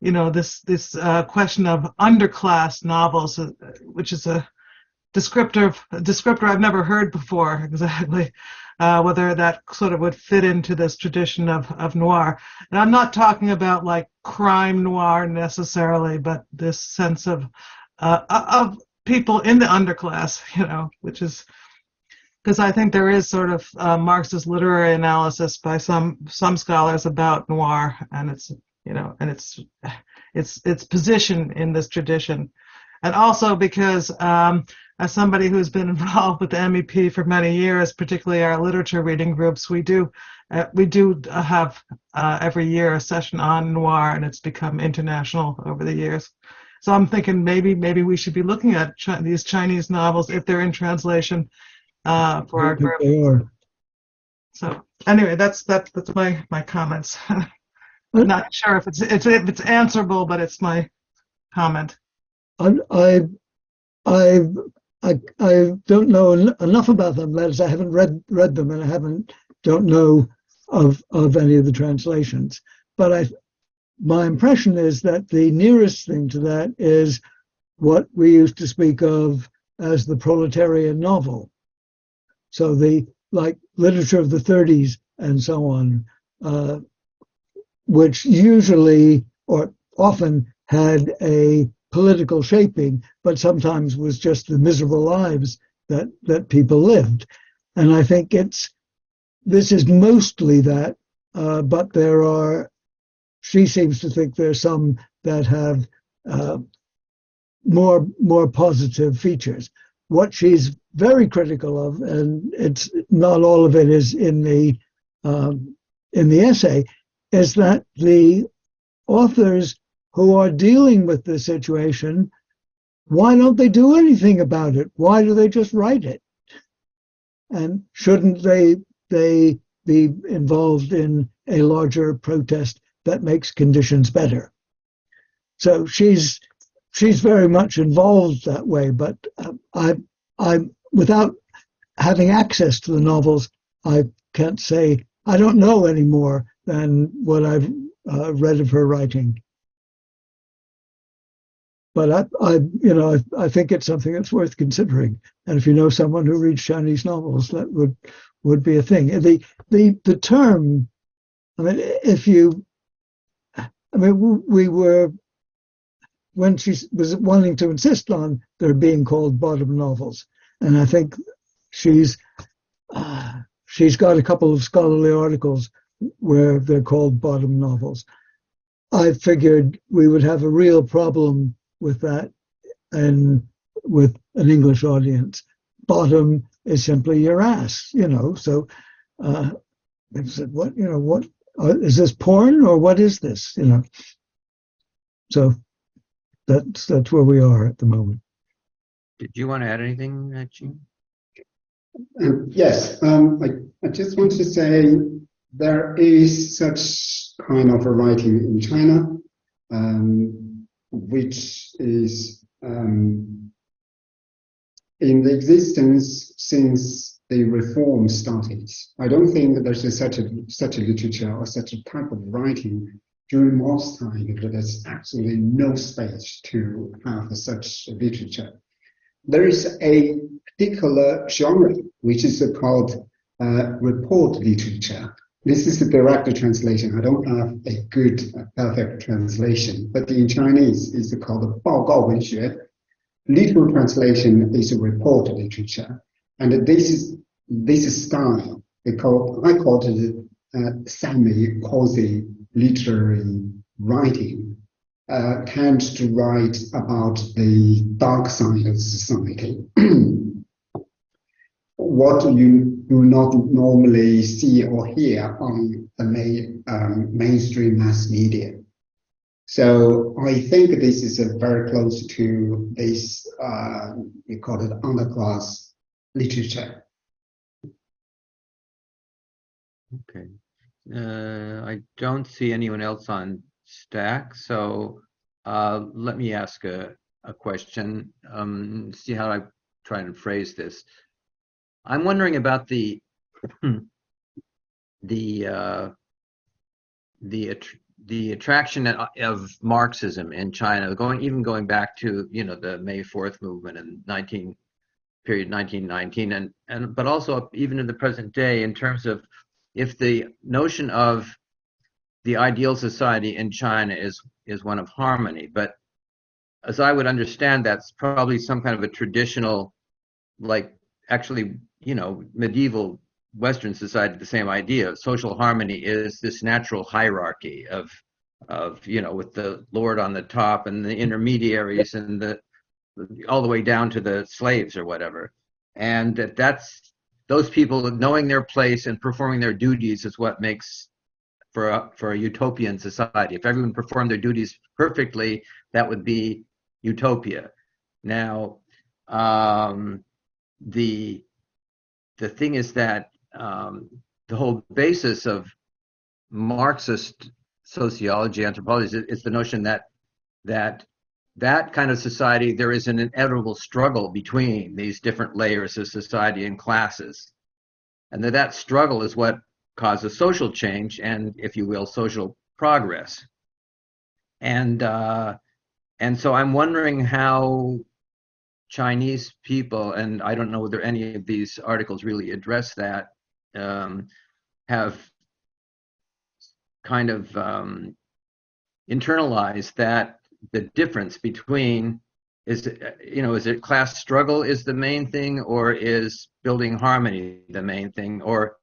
this question of underclass novels, which is a descriptor I've never heard before exactly, whether that sort of would fit into this tradition of noir. And I'm not talking about like crime noir necessarily, but this sense of people in the underclass, which is, because I think there is sort of Marxist literary analysis by some scholars about noir and its position in this tradition. And also because as somebody who's been involved with the MEP for many years, particularly our literature reading groups, we do have every year a session on noir, and it's become international over the years. So I'm thinking maybe we should be looking at these Chinese novels if they're in translation for our group. They are. So anyway, that's my comments. I'm not sure if it's answerable, but it's my comment. I don't know enough about them. That is, I haven't read them, and I don't know of any of the translations. But my impression is that the nearest thing to that is what we used to speak of as the proletarian novel. So the literature of the 30s and so on, which usually or often had a political shaping, but sometimes was just the miserable lives that people lived. And I think this is mostly that, but she seems to think there's some that have more positive features. What she's very critical of, and it's not all of it is in the essay, is that the authors who are dealing with the situation, why don't they do anything about it? Why do they just write it? And shouldn't they be involved in a larger protest that makes conditions better? So she's very much involved that way, but I'm without having access to the novels, I can't say, I don't know any more than what I've read of her writing. But I think it's something that's worth considering. And if you know someone who reads Chinese novels, that would be a thing. The term, we were, when she was wanting to insist on there being called bottom novels, and I think she's got a couple of scholarly articles where they're called bottom novels. I figured we would have a real problem with that and with an English audience. Bottom is simply your ass, so they said, what is this porn or what is this, so that's where we are at the moment. Did you want to add anything, Qing? Yes, I just want to say there is such kind of a writing in China, which is in the existence since the reform started. I don't think that there's such a literature or such a type of writing during Marx's time, but there's absolutely no space to have such literature. There is a particular genre which is called report literature. This is a direct translation. I don't have a good, perfect translation, but in Chinese it's called 报告文学. Literal translation is report literature, and this style I call it semi-quasi literary writing. Tends to write about the dark side of society, what you do not normally see or hear on the mainstream mass media. So I think this is very close to this, we call it underclass literature. Okay. I don't see anyone else on Stack, so let me ask a question, see how I try and phrase this. I'm wondering about the attraction of Marxism in China, going back to the May 4th movement in 1919, but also even in the present day, in terms of if the notion of the ideal society in China is one of harmony, but as I would understand, that's probably some kind of a traditional, like actually, medieval Western society, the same idea. Social harmony is this natural hierarchy of with the lord on the top and the intermediaries and all the way down to the slaves or whatever, and that's those people knowing their place and performing their duties is what makes for a utopian society. If everyone performed their duties perfectly, that would be utopia. Now, the thing is that the whole basis of Marxist sociology, anthropology, is the notion that kind of society, there is an inevitable struggle between these different layers of society and classes, and that struggle is what causes social change and, if you will, social progress. And so I'm wondering how Chinese people, and I don't know whether any of these articles really address that, have kind of internalized that the difference between is it class struggle is the main thing, or is building harmony the main thing, or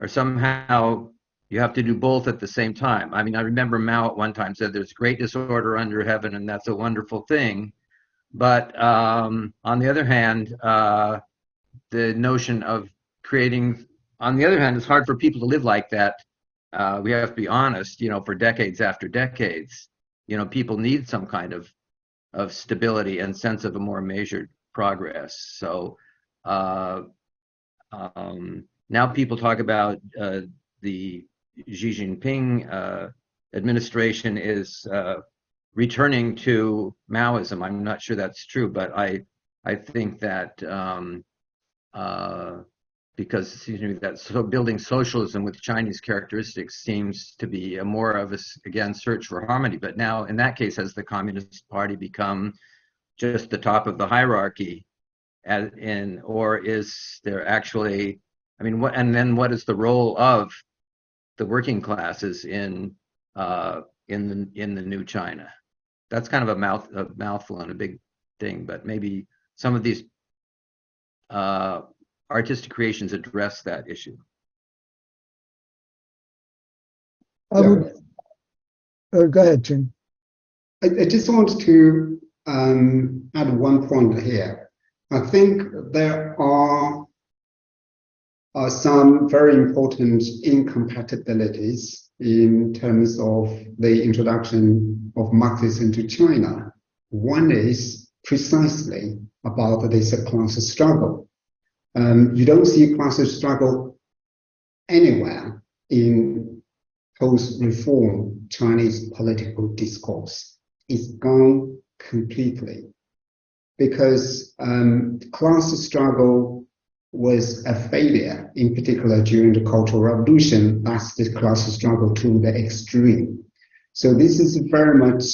somehow you have to do both at the same time. I mean, I remember Mao at one time said there's great disorder under heaven, and that's a wonderful thing. But on the other hand, the notion of creating, on the other hand, it's hard for people to live like that. We have to be honest, for decades after decades, people need some kind of stability and sense of a more measured progress. So now people talk about the Xi Jinping administration is returning to Maoism. I'm not sure that's true, but I think that because it seems to me that building socialism with Chinese characteristics seems to be a more of a, again, search for harmony. But now, in that case, has the Communist Party become just the top of the hierarchy, or is there actually, I mean, and then what is the role of the working classes in the new China? That's kind of a mouthful and a big thing, but maybe some of these artistic creations address that issue. I would, go ahead, Qing. I just want to add one point here. I think there are some very important incompatibilities in terms of the introduction of Marxism to China. One is precisely about this class struggle. You don't see class struggle anywhere in post-reform Chinese political discourse. It's gone completely because class struggle was a failure, in particular during the Cultural Revolution. That's the class struggle to the extreme. So this is very much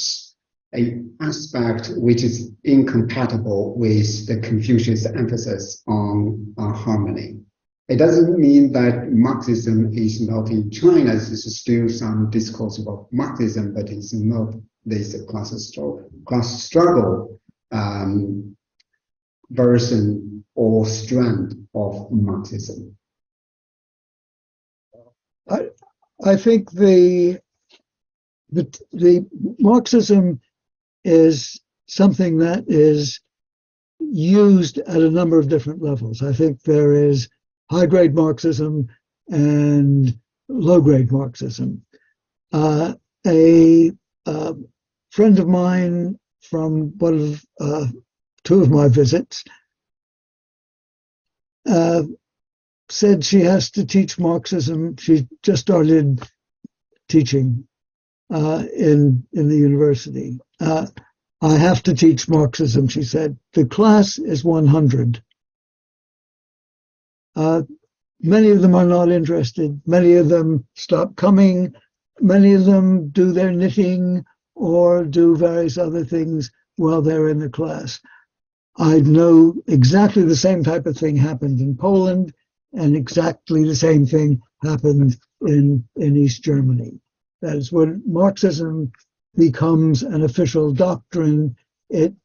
an aspect which is incompatible with the Confucius emphasis on harmony. It doesn't mean that Marxism is not in China. There's still some discourse about Marxism, but it's not this class struggle version or strand of Marxism. I think the Marxism is something that is used at a number of different levels. I think there is high-grade Marxism and low-grade Marxism. A friend of mine from one of two of my visits said she has to teach Marxism. She just started teaching in the university. I have to teach Marxism, she said. The class is 100. Many of them are not interested. Many of them stop coming. Many of them do their knitting or do various other things while they're in the class. I know exactly the same type of thing happened in Poland, and exactly the same thing happened in East Germany. That is, when Marxism becomes an official doctrine, it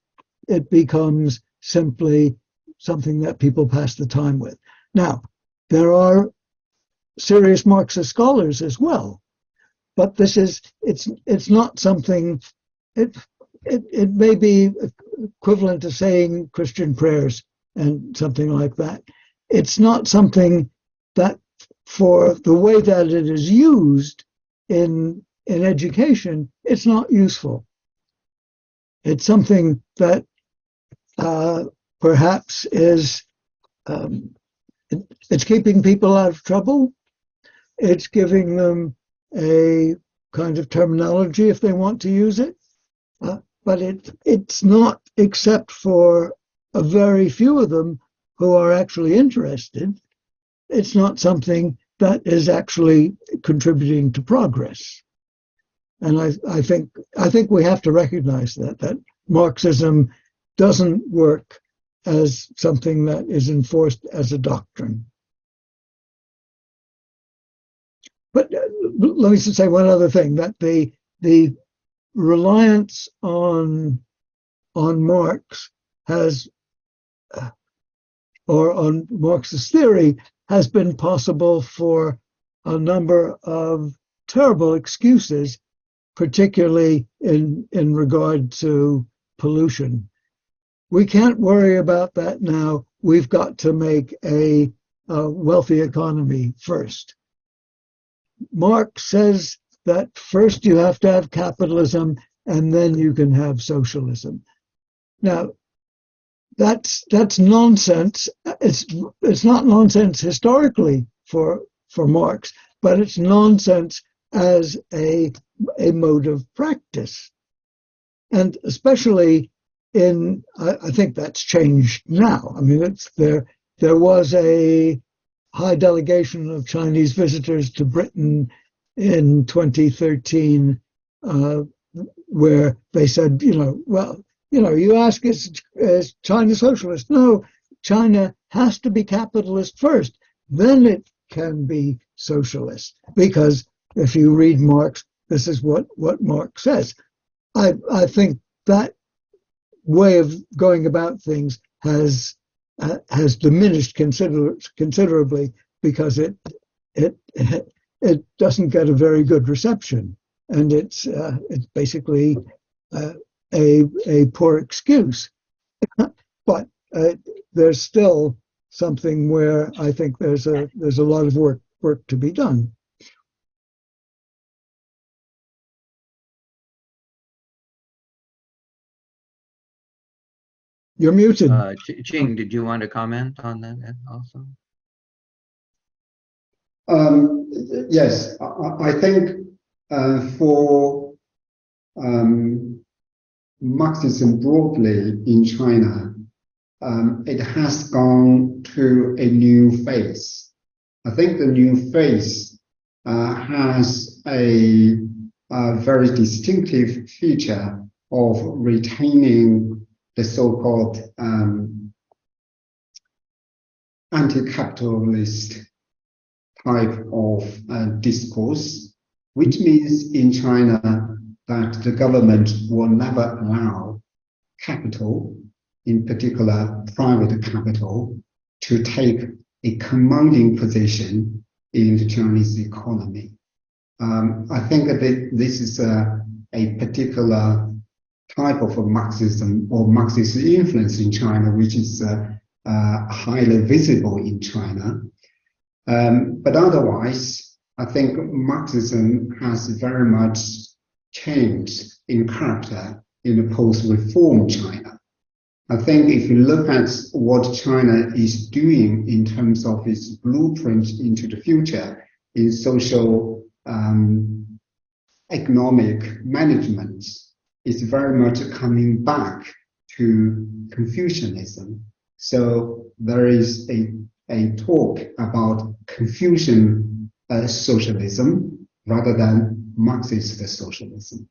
becomes simply something that people pass the time with. Now, there are serious Marxist scholars as well, but it's not something. It may be equivalent to saying Christian prayers and something like that. It's not something that, for the way that it is used in education, it's not useful. It's something that perhaps is it's keeping people out of trouble. It's giving them a kind of terminology if they want to use it. But it's not, except for a very few of them who are actually interested, it's not something that is actually contributing to progress. And I think we have to recognize that Marxism doesn't work as something that is enforced as a doctrine. But let me just say one other thing, that the reliance on Marx has, or on Marxist theory, has been possible for a number of terrible excuses, particularly in regard to pollution. We can't worry about that now. We've got to make a wealthy economy first. Marx says that first you have to have capitalism and then you can have socialism. Now, that's nonsense. It's not nonsense historically for Marx, but it's nonsense as a mode of practice. And especially I think that's changed now. I mean, there was a high delegation of Chinese visitors to Britain in 2013, where they said, you ask, is China socialist? No, China has to be capitalist first, then it can be socialist. Because if you read Marx, this is what Marx says. I think that way of going about things has diminished considerably because it doesn't get a very good reception, and it's basically a poor excuse. But there's still something where I think there's a lot of work to be done. You're muted. Qing, did you want to comment on that also? Yes, I think for Marxism broadly in China, it has gone to a new phase. I think the new phase has a very distinctive feature of retaining the so-called anti-capitalist type of discourse, which means in China that the government will never allow capital, in particular private capital, to take a commanding position in the Chinese economy. I think that this is a particular type of Marxism or Marxist influence in China, which is highly visible in China. But otherwise, I think Marxism has very much changed in character in the post-reform China. I think if you look at what China is doing in terms of its blueprint into the future in social economic management, it's very much coming back to Confucianism. So there is a talk about Confucian socialism rather than Marxist socialism.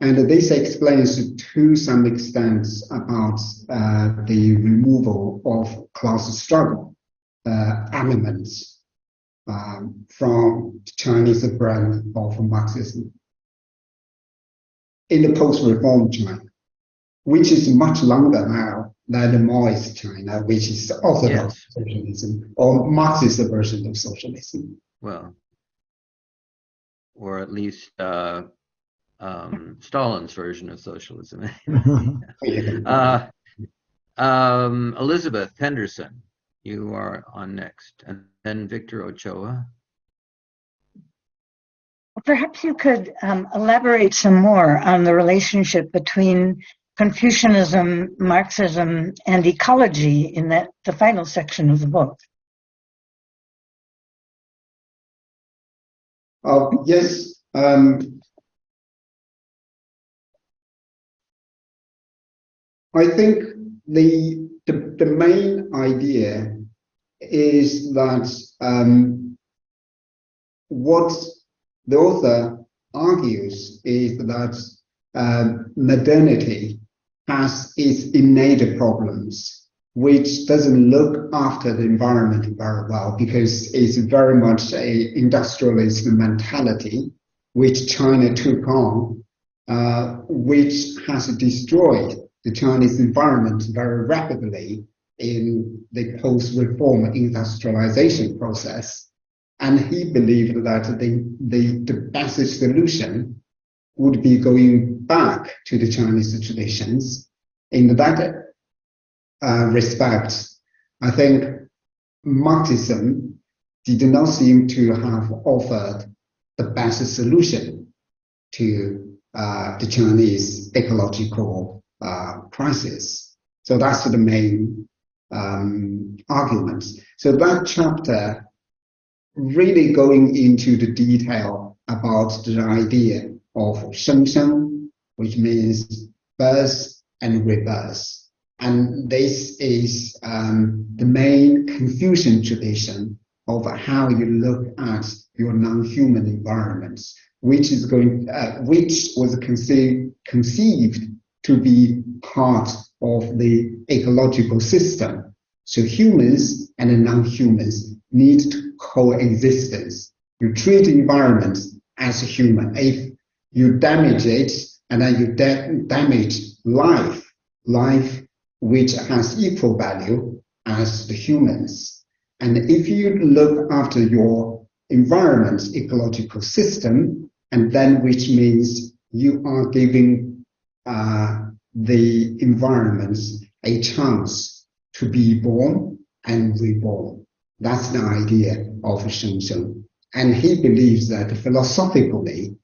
And this explains to some extent about the removal of class struggle elements from the Chinese brand of Marxism. In the post-reform China, which is much longer now than the Maoist China, which is orthodox socialism or Marxist version of socialism. Well, or at least Stalin's version of socialism. Elizabeth Henderson, you are on next, and then Victor Ochoa. Perhaps you could elaborate some more on the relationship between Confucianism, Marxism, and ecology in the final section of the book. Yes. I think the main idea is that what the author argues is that modernity has its innate problems, which doesn't look after the environment very well because it's very much an industrialist mentality, which China took on, which has destroyed the Chinese environment very rapidly in the post-reform industrialization process. And he believed that the best solution would be going back to the Chinese traditions. In that respect, I think Marxism did not seem to have offered the best solution to the Chinese ecological crisis. So that's the main argument. So that chapter really going into the detail about the idea of shengsheng, which means birth and rebirth. And this is the main Confucian tradition of how you look at your non-human environments, which was conceived to be part of the ecological system. So humans and non-humans need to coexist. You treat the environment as a human. If you damage it, and then you damage life which has equal value as the humans. And if you look after your environment's ecological system, and then which means you are giving the environments a chance to be born and reborn. That's the idea of Shengsheng. And he believes that philosophically,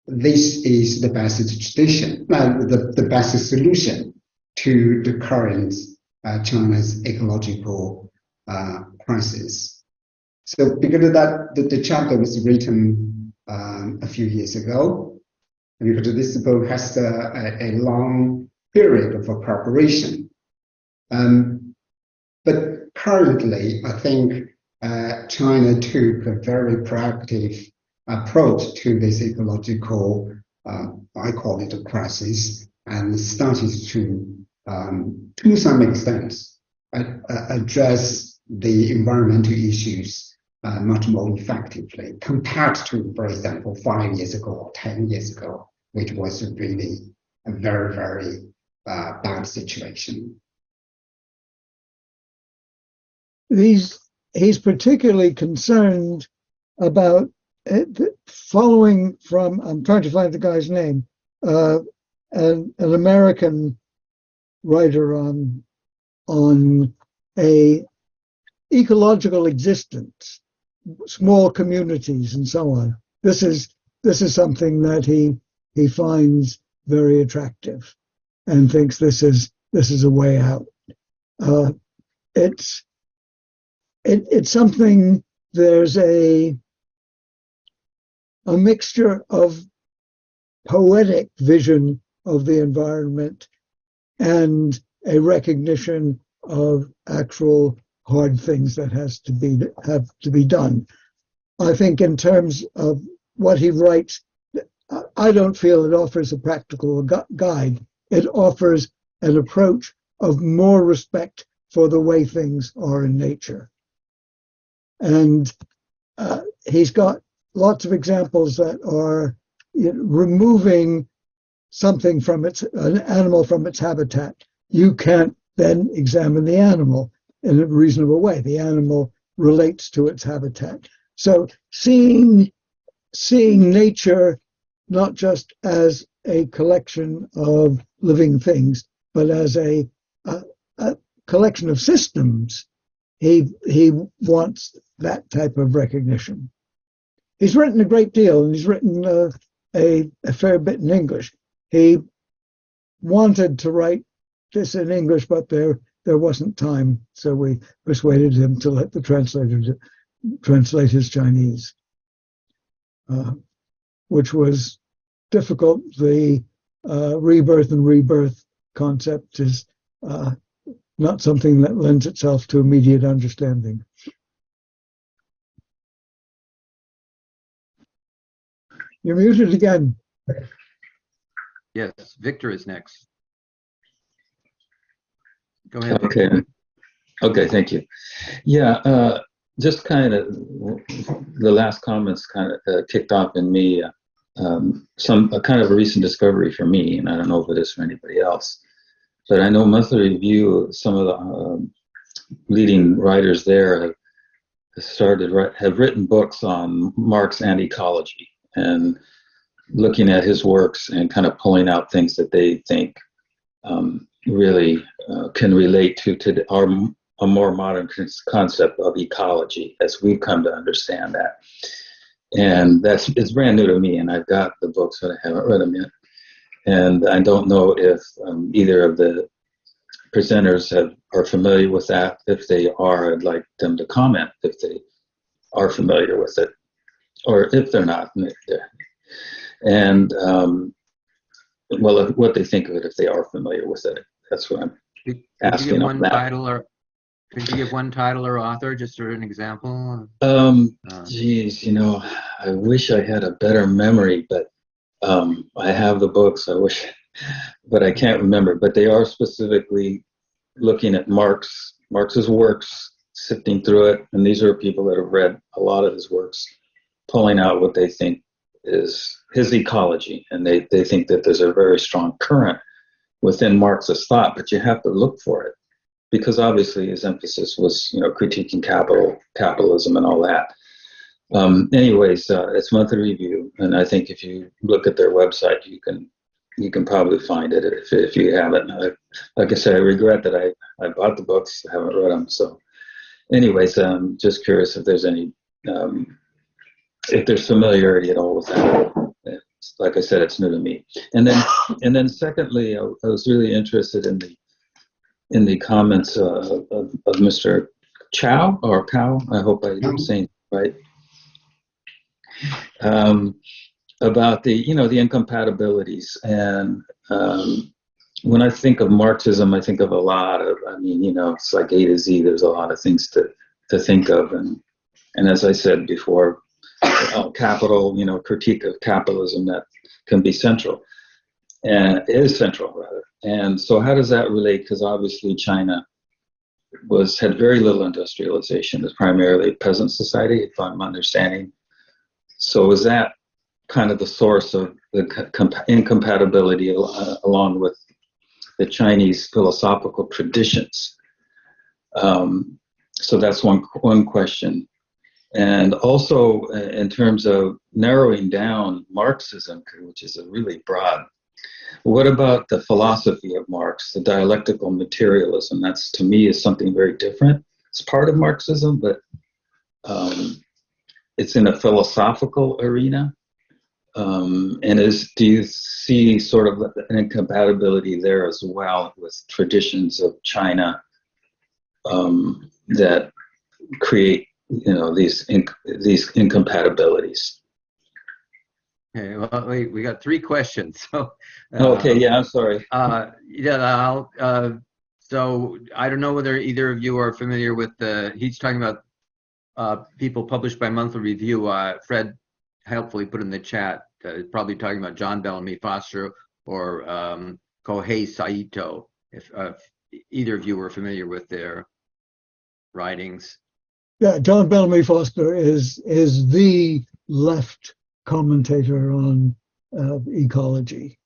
this is the best tradition, the best solution to the current China's ecological crisis. So because of that, the chapter was written a few years ago, because this book has a long period of preparation. But currently, I think China took a very proactive approach to this ecological, I call it a crisis, and started to some extent, address the environmental issues much more effectively compared to, for example, 5 years ago or 10 years ago, which was really a very, very bad situation. He's particularly concerned about following from, I'm trying to find the guy's name, an American writer on a ecological existence, small communities, and so on. This is something that he finds very attractive, and thinks this is a way out. It's something. There's a mixture of poetic vision of the environment and a recognition of actual hard things that have to be done. I think in terms of what he writes, I don't feel it offers a practical guide. It offers an approach of more respect for the way things are in nature. And he's got lots of examples that are removing something from an animal from its habitat. You can't then examine the animal in a reasonable way. The animal relates to its habitat. So seeing nature not just as a collection of living things, but as a collection of systems, he wants that type of recognition. He's written a great deal, and he's written a fair bit in English. He wanted to write this in English, but there wasn't time, so we persuaded him to let the translator translate his Chinese, which was difficult. The rebirth and rebirth concept is not something that lends itself to immediate understanding. You're muted again. Yes, Victor is next. Go ahead. Okay, thank you. Yeah, just kind of the last comments kind of kicked off in me a kind of a recent discovery for me, and I don't know if it is for anybody else. But I know Monthly Review, some of the leading writers there have written books on Marx and ecology, and looking at his works and kind of pulling out things that they think really can relate to a more modern concept of ecology as we've come to understand that. And it's brand new to me, and I've got the books, but I haven't read them yet. And I don't know if either of the presenters are familiar with that. If they are, I'd like them to comment if they are familiar with it, or if they're not. And well, what they think of it if they are familiar with it. That's what I'm Could you give asking on one that. title or could you give one title or author just for an example? Geez, I wish I had a better memory, but I have the books. I wish, but I can't remember. But they are specifically looking at Marx's works, sifting through it, and these are people that have read a lot of his works, pulling out what they think is his ecology, and they think that there's a very strong current within Marxist thought, but you have to look for it, because obviously his emphasis was, critiquing capitalism and all that. Anyways, it's monthly review, and I think if you look at their website, you can probably find it if you haven't. Like I said, I regret that I bought the books, I haven't read them. So, anyways, just curious if there's any if there's familiarity at all with that. Like I said, it's new to me. And then secondly, I was really interested in the comments of Mr. Chow or Cow. I hope I'm saying it right. About the incompatibilities, and when I think of Marxism, I think of a lot of, it's like A to Z. There's a lot of things to think of, and as I said before, capital, critique of capitalism, that can be central, and is central rather. And so, how does that relate? Because obviously, China had very little industrialization. It was primarily a peasant society, if I'm understanding. So is that kind of the source of the incompatibility along with the Chinese philosophical traditions? So that's one question. And also in terms of narrowing down Marxism, which is a really broad, what about the philosophy of Marx, the dialectical materialism? That's, to me, is something very different. It's part of Marxism, but it's in a philosophical arena. And do you see sort of an incompatibility there as well with traditions of China that create, these incompatibilities? Okay, well, we got three questions. So okay, yeah, I'm sorry. So I don't know whether either of you are familiar with he's talking about people published by Monthly Review. Fred helpfully put in the chat, probably talking about John Bellamy Foster or Kohei Saito, if either of you were familiar with their writings. Yeah, John Bellamy Foster is the left commentator on ecology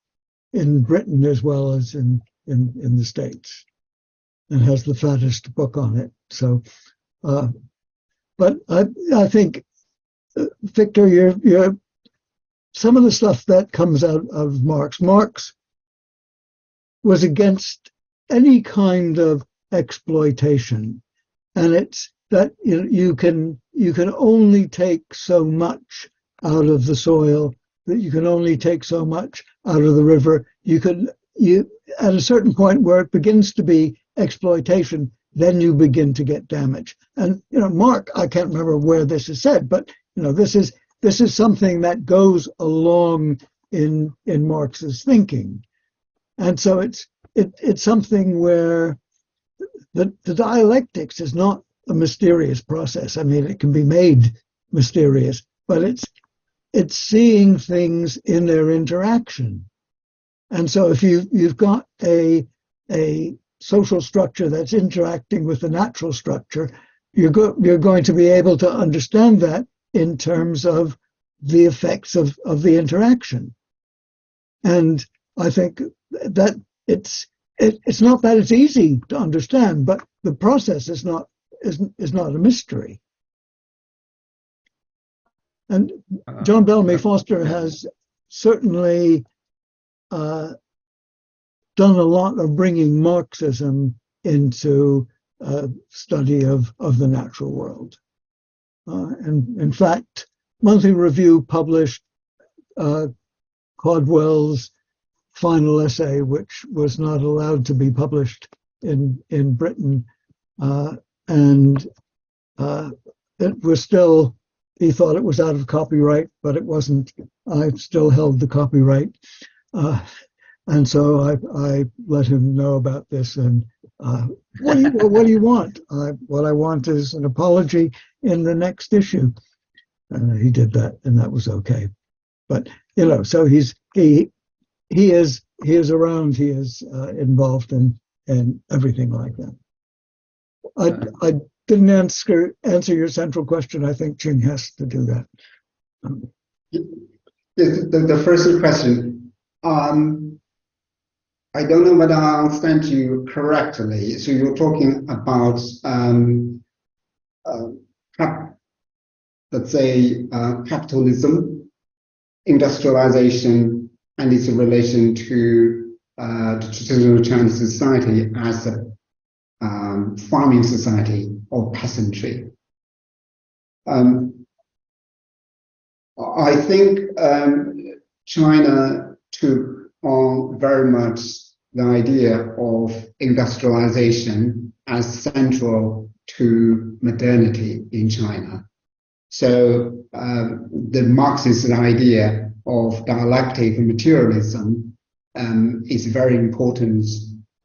in Britain as well as in the States, and has the fattest book on it. So, but I think, Victor, you're some of the stuff that comes out of Marx. Marx was against any kind of exploitation, and it's that you can only take so much out of the soil, that you can only take so much out of the river. You at a certain point where it begins to be exploitation, then you begin to get damage. And Mark, I can't remember where this is said, but this is something that goes along in Marx's thinking. And so it's something where the dialectics is not a mysterious process. I mean, it can be made mysterious, but it's seeing things in their interaction. And so if you've got a social structure that's interacting with the natural structure, you're going to be able to understand that in terms of the effects of the interaction. And I think that it's not that it's easy to understand, but the process is not a mystery. And John Bellamy Foster has certainly done a lot of bringing Marxism into study of the natural world. And in fact, Monthly Review published Caudwell's final essay, which was not allowed to be published in Britain, and it was still, he thought it was out of copyright, but it wasn't. I still held the copyright, and so I let him know about this, and What do you want? What I want is an apology in the next issue. He did that, and that was okay. But so he is around. He is involved in everything like that. I didn't answer your central question. I think Qing has to do that. The first question, I don't know whether I understand you correctly. So you're talking about, let's say, capitalism, industrialization, and its relation to traditional Chinese society as a farming society or peasantry. I think China took on very much the idea of industrialization as central to modernity in China. So the Marxist idea of dialectic materialism is very important,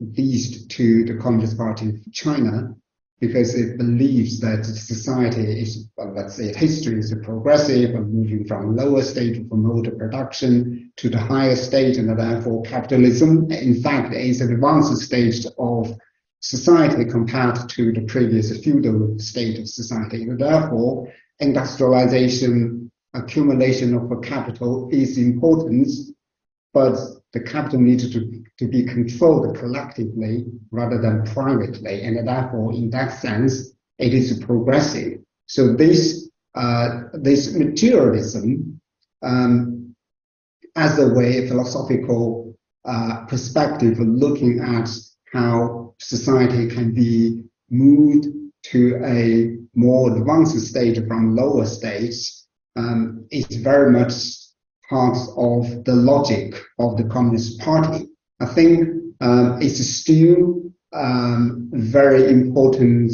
at least to the Communist Party of China, because it believes that society is, let's say, history is progressive and moving from lower state of motor production to the higher state, and therefore capitalism, in fact, is an advanced stage of society compared to the previous feudal state of society. And therefore, industrialization, accumulation of capital is important, but the capital needs to be controlled collectively rather than privately, and therefore, in that sense, it is progressive. So this materialism, as a way, philosophical perspective of looking at how society can be moved to a more advanced state from lower states, is very much part of the logic of the Communist Party. I think it's still very important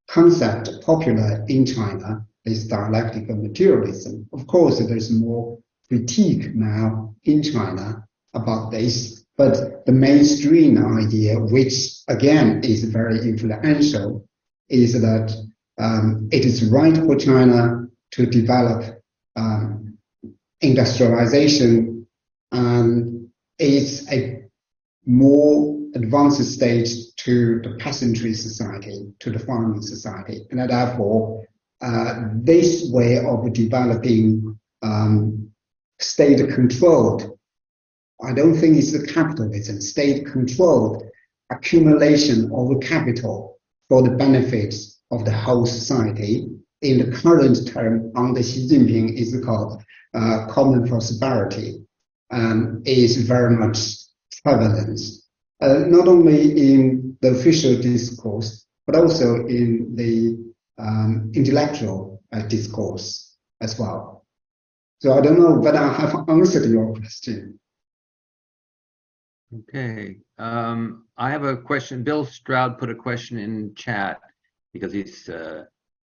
concept popular in China, this dialectical materialism. Of course, there's more critique now in China about this, but the mainstream idea, which again is very influential, is that it is right for China to develop industrialization, and it's a more advanced stage to the peasantry society, to the farming society, and therefore this way of developing state-controlled, I don't think it's the capitalism, state-controlled accumulation of capital for the benefits of the whole society. In the current term, under Xi Jinping, is called common prosperity, is very much prevalent, not only in the official discourse, but also in the intellectual discourse as well. So I don't know whether I have answered your question. Okay. I have a question. Bill Stroud put a question in chat because he's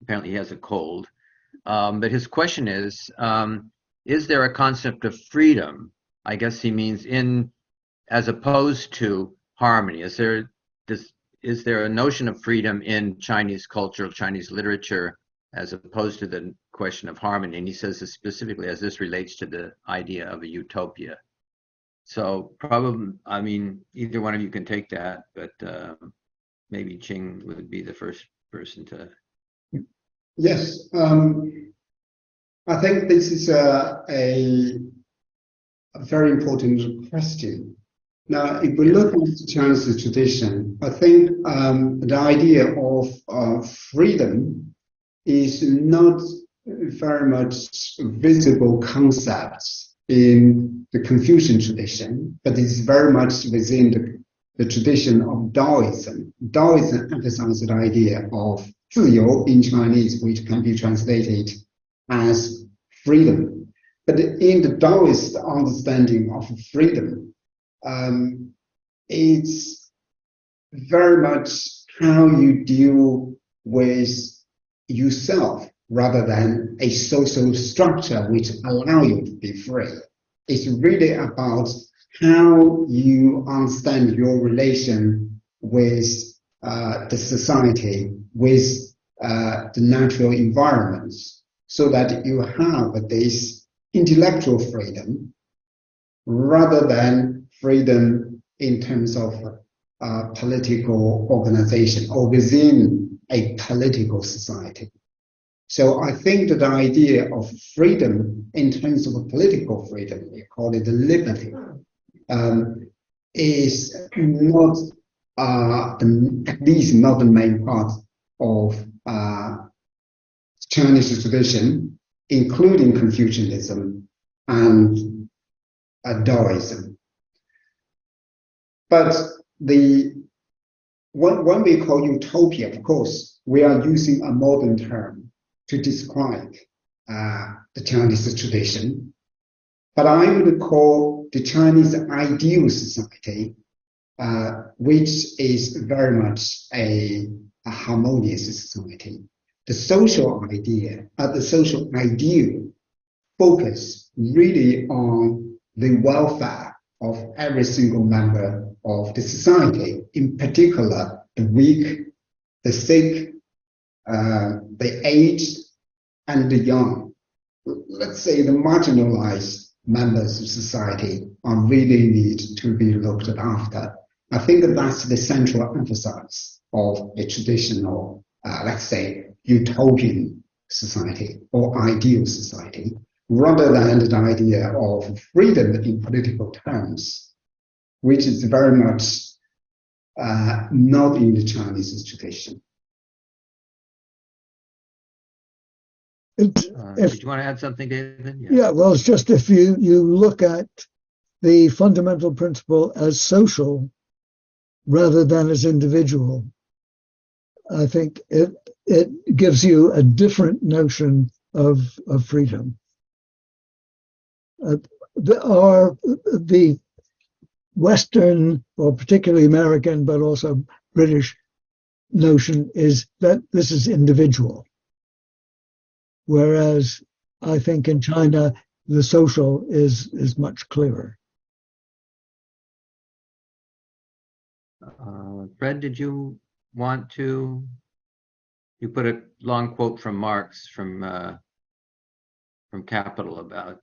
apparently he has a cold. But his question is there a concept of freedom? I guess he means as opposed to harmony. Is there a notion of freedom in Chinese culture, Chinese literature, as opposed to the question of harmony? And he says this specifically as this relates to the idea of a utopia. So probably, I mean, either one of you can take that, but maybe Qing would be the first person to. Yes, I think this is a very important question. Now, if we look at the Chinese tradition, I think the idea of freedom is not very much visible concepts in the Confucian tradition, but it's very much within the tradition of Taoism. Taoism emphasizes the idea of 自由 in Chinese, which can be translated as freedom. But in the Taoist understanding of freedom, it's very much how you deal with yourself rather than a social structure which allow you to be free. It's really about how you understand your relation with the society with the natural environments, so that you have this intellectual freedom rather than freedom in terms of political organization or within a political society. So I think that the idea of freedom in terms of political freedom, we call it liberty, is not at least not the main part of Chinese tradition, including Confucianism and Taoism. But when we call utopia, of course, we are using a modern term to describe the Chinese tradition. But I would call the Chinese ideal society, which is very much a harmonious society. The social idea, the social ideal focus really on the welfare of every single member of the society, in particular the weak, the sick, the aged, and the young. Let's say the marginalized members of society are really need to be looked after. I think that's the central emphasis of a traditional, let's say, utopian society or ideal society, rather than the idea of freedom in political terms, which is very much not in the Chinese tradition. Did you want to add something, David? Yeah, well, it's just if you look at the fundamental principle as social rather than as individual, I think it gives you a different notion of freedom. The Western, or particularly American, but also British notion is that this is individual. Whereas I think in China, the social is much clearer. Fred, did you want to? You put a long quote from Marx from Capital about,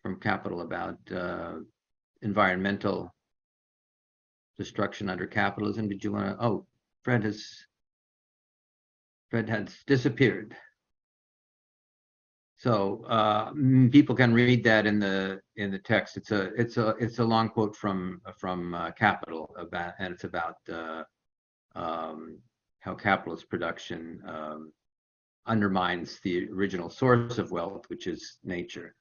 from Capital about environmental destruction under capitalism. Did you want to? Oh, Fred has disappeared. So people can read that in the text. It's a long quote from Capital about, and it's about how capitalist production undermines the original source of wealth, which is nature.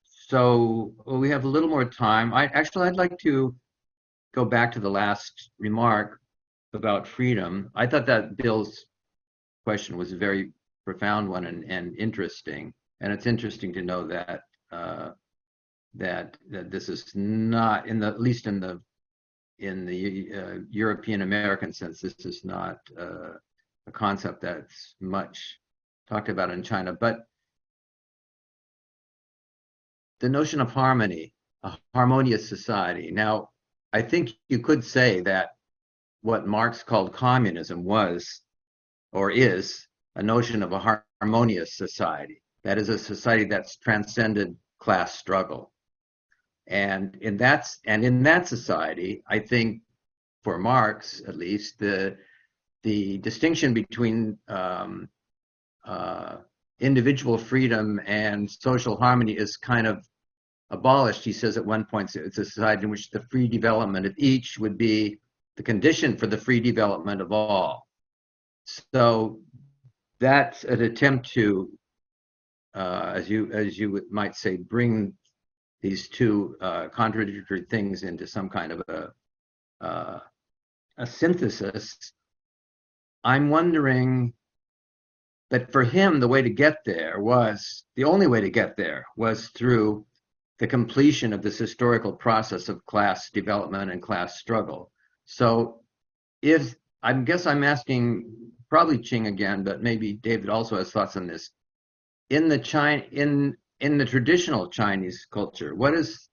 So we have a little more time. I'd like to go back to the last remark about freedom. I thought that Bill's question was a very profound one and interesting, and it's interesting to know that that this is not, at least in the European American sense, this is not a concept that's much talked about in China. But the notion of harmony, a harmonious society. Now, I think you could say that what Marx called communism was, or is, a notion of a harmonious society. That is a society that's transcended class struggle. And in that society, I think, for Marx at least, the distinction between individual freedom and social harmony is kind of abolished. He says at one point it's a society in which the free development of each would be the condition for the free development of all. So that's an attempt to, as you might say, bring these two contradictory things into some kind of a synthesis. I'm wondering that for him, the way to get there was, the only way to get there was through the completion of this historical process of class development and class struggle. So I guess I'm asking probably Qing again, but maybe David also has thoughts on this. In the traditional Chinese culture, what is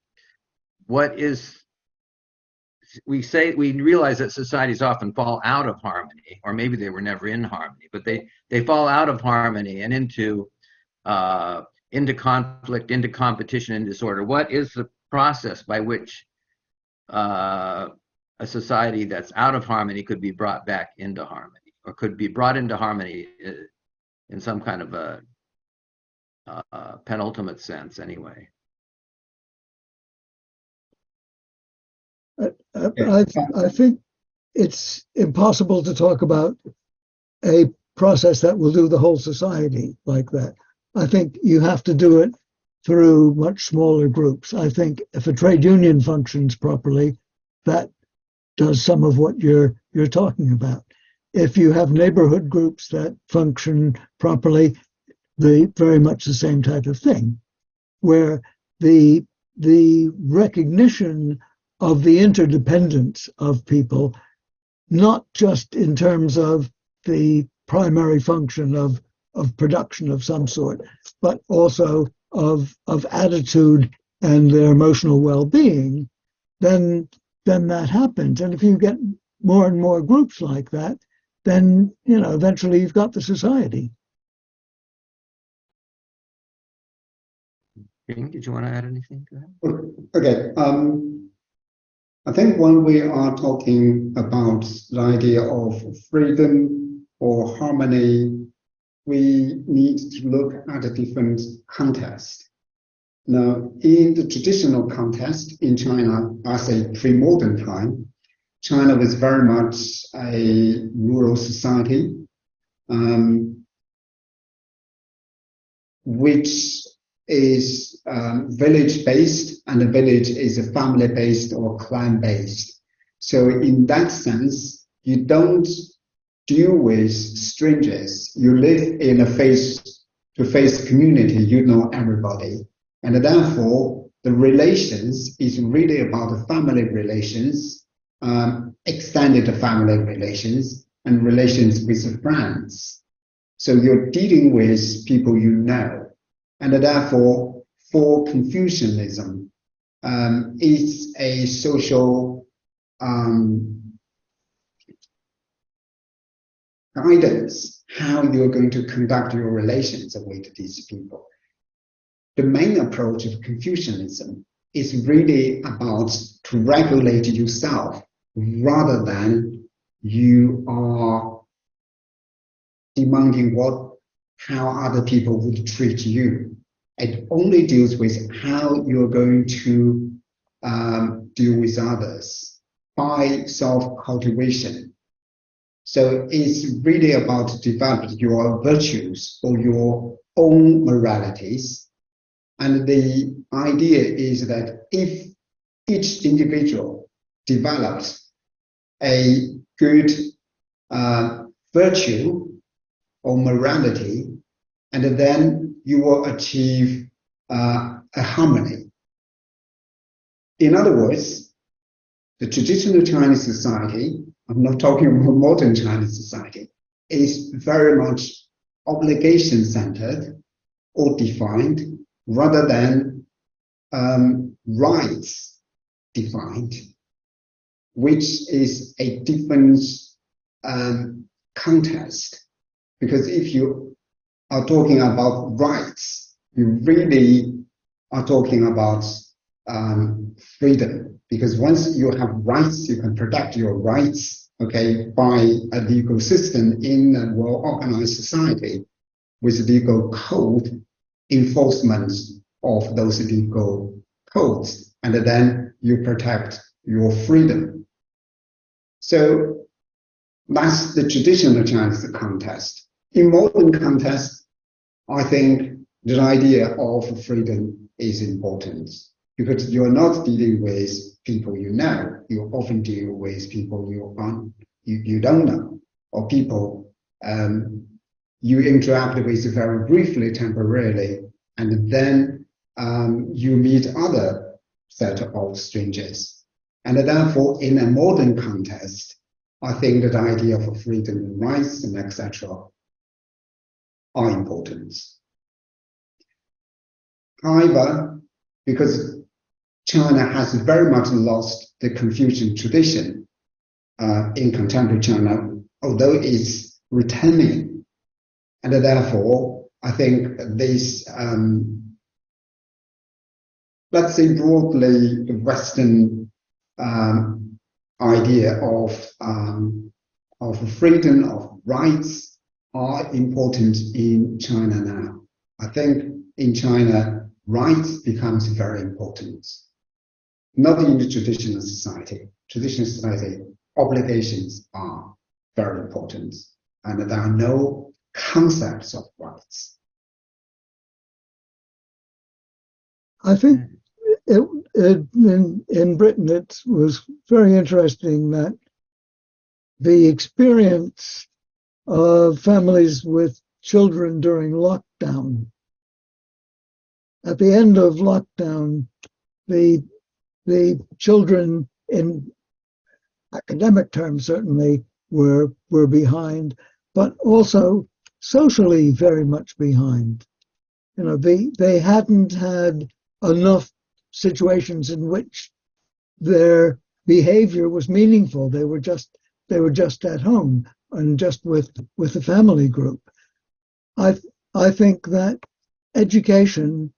we realize that societies often fall out of harmony, or maybe they were never in harmony, but they fall out of harmony and into conflict, into competition, and disorder. What is the process by which a society that's out of harmony could be brought back into harmony, or could be brought into harmony in some kind of a penultimate sense, anyway? I think it's impossible to talk about a process that will do the whole society like that. I think you have to do it through much smaller groups. I think if a trade union functions properly, that does some of what you're talking about. If you have neighborhood groups that function properly, they very much the same type of thing, where the recognition of the interdependence of people, not just in terms of the primary function of production of some sort, but also of attitude and their emotional well-being, then that happens. And if you get more and more groups like that, then eventually you've got the society. Qing, did you want to add anything to that? Okay. I think when we are talking about the idea of freedom or harmony, we need to look at a different context. Now, in the traditional context in China, as a pre-modern time, China was very much a rural society, which is village-based, and the village is a family-based or clan-based. So in that sense, you don't deal with strangers. You live in a face-to-face community, you know everybody. And therefore, the relations is really about the family relations, extended family relations, and relations with friends. So you're dealing with people you know. And therefore, for Confucianism, it's a social guidance, how you're going to conduct your relations with these people. The main approach of Confucianism is really about to regulate yourself rather than you are demanding how other people would treat you. It only deals with how you're going to deal with others by self-cultivation. So it's really about developing your virtues or your own moralities. And the idea is that if each individual develops a good virtue or morality, and then you will achieve a harmony. In other words, the traditional Chinese society, I'm not talking about modern Chinese society, is very much obligation-centered or defined rather than rights defined, which is a different context. Because if you are talking about rights, you really are talking about freedom. Because once you have rights, you can protect your rights, okay, by a legal system in a well-organized society with legal code, enforcement of those legal codes, and then you protect your freedom. So that's the traditional Chinese context. In modern context, I think the idea of freedom is important because you're not dealing with people you know. You often deal with people you don't know, or people you interact with very briefly, temporarily, and then you meet other set of strangers. And therefore, in a modern context, I think that the idea of freedom and rights and etc. are important. However, because China has very much lost the Confucian tradition in contemporary China, although it's returning. And therefore, I think this, let's say broadly, the Western idea of freedom of rights are important in China now. I think in China, rights becomes very important. Not in the traditional society. Traditional society, obligations are very important, and there are no concepts of rights. I think in Britain, it was very interesting that the experience of families with children during lockdown. At the end of lockdown, the children, in academic terms certainly, were behind, but also socially very much behind. You know, they hadn't had enough situations in which their behavior was meaningful. They were just at home and just with the family group. I think that education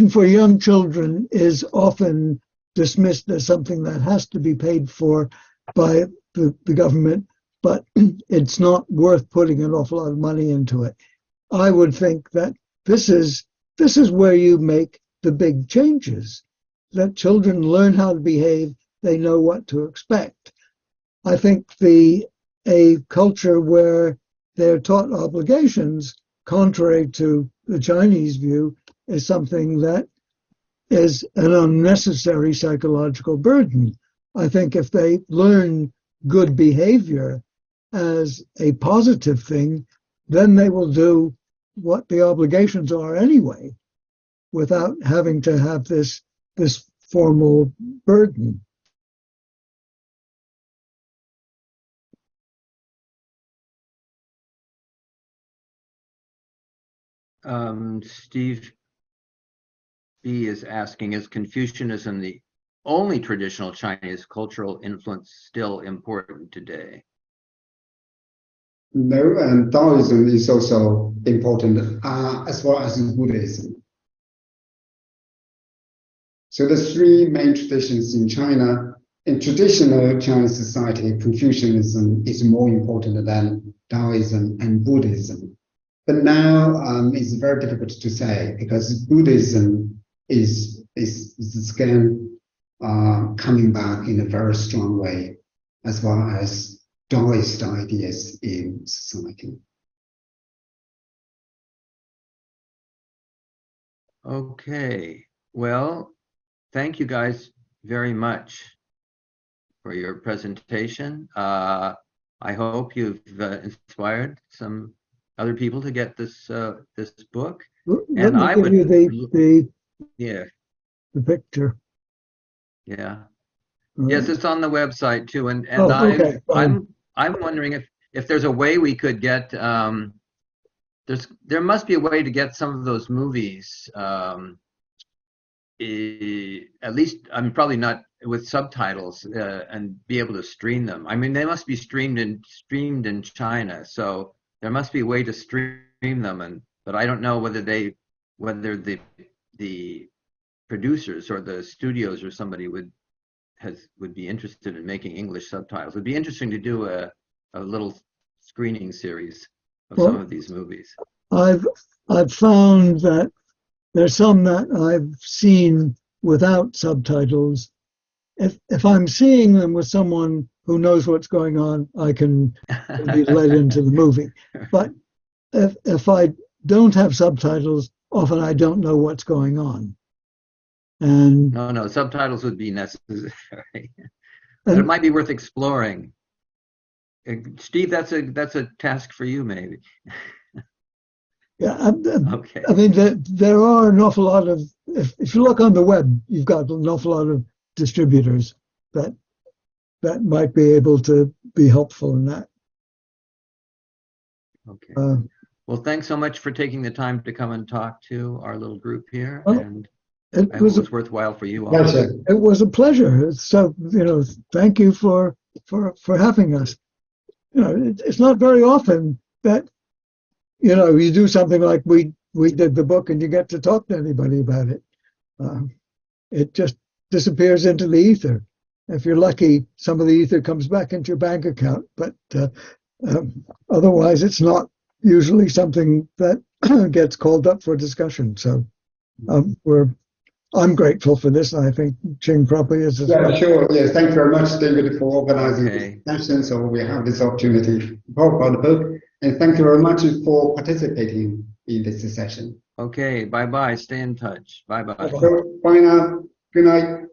for young children is often dismissed as something that has to be paid for by the government, but it's not worth putting an awful lot of money into it. I would think that this is where you make the big changes. Let children learn how to behave, they know what to expect. I think a culture where they're taught obligations, contrary to the Chinese view, is something that is an unnecessary psychological burden. I think if they learn good behavior as a positive thing, then they will do what the obligations are anyway, without having to have this formal burden. Steve B is asking, is Confucianism the only traditional Chinese cultural influence still important today? No, and Taoism is also important, as well as Buddhism. So the three main traditions in China, in traditional Chinese society, Confucianism is more important than Taoism and Buddhism. But now it's very difficult to say, because Buddhism is again coming back in a very strong way, as well as Taoist ideas in society. Okay, well, thank you guys very much for your presentation. I hope you've inspired some other people to get this this book. Let me give you the picture. Yeah. Yes, it's on the website too, and okay, I'm wondering if there's a way we could get there must be a way to get some of those movies at least, I'm probably not with subtitles and be able to stream them. I mean, they must be streamed in China, so there must be a way to stream them, but I don't know whether the producers or the studios or somebody would be interested in making English subtitles. It'd be interesting to do a little screening series of some of these movies. I've found that there's some that I've seen without subtitles. If I'm seeing them with someone who knows what's going on, I can be led into the movie. But if I don't have subtitles, often I don't know what's going on. And no, subtitles would be necessary. But it might be worth exploring. Steve, that's a task for you, maybe. Yeah, okay. I mean, there are an awful lot of, if you look on the web, you've got an awful lot of distributors that might be able to be helpful in that. Okay. Well, thanks so much for taking the time to come and talk to our little group here. Well, and It I hope was it was worthwhile for you all. Pleasure. it was a pleasure. So thank you for having us. It's not very often that you do something like we did the book and you get to talk to anybody about it. It just disappears into the ether. If you're lucky, some of the ether comes back into your bank account, but otherwise, it's not usually something that gets called up for discussion. So I'm grateful for this, and I think Qing probably is as Yeah, well. sure. Yes, thank you very much, David, for organizing Okay. this session. So we have this opportunity to talk about the book. And thank you very much for participating in this session. Okay, bye-bye. Stay in touch. Bye-bye. So, bye now. Good night.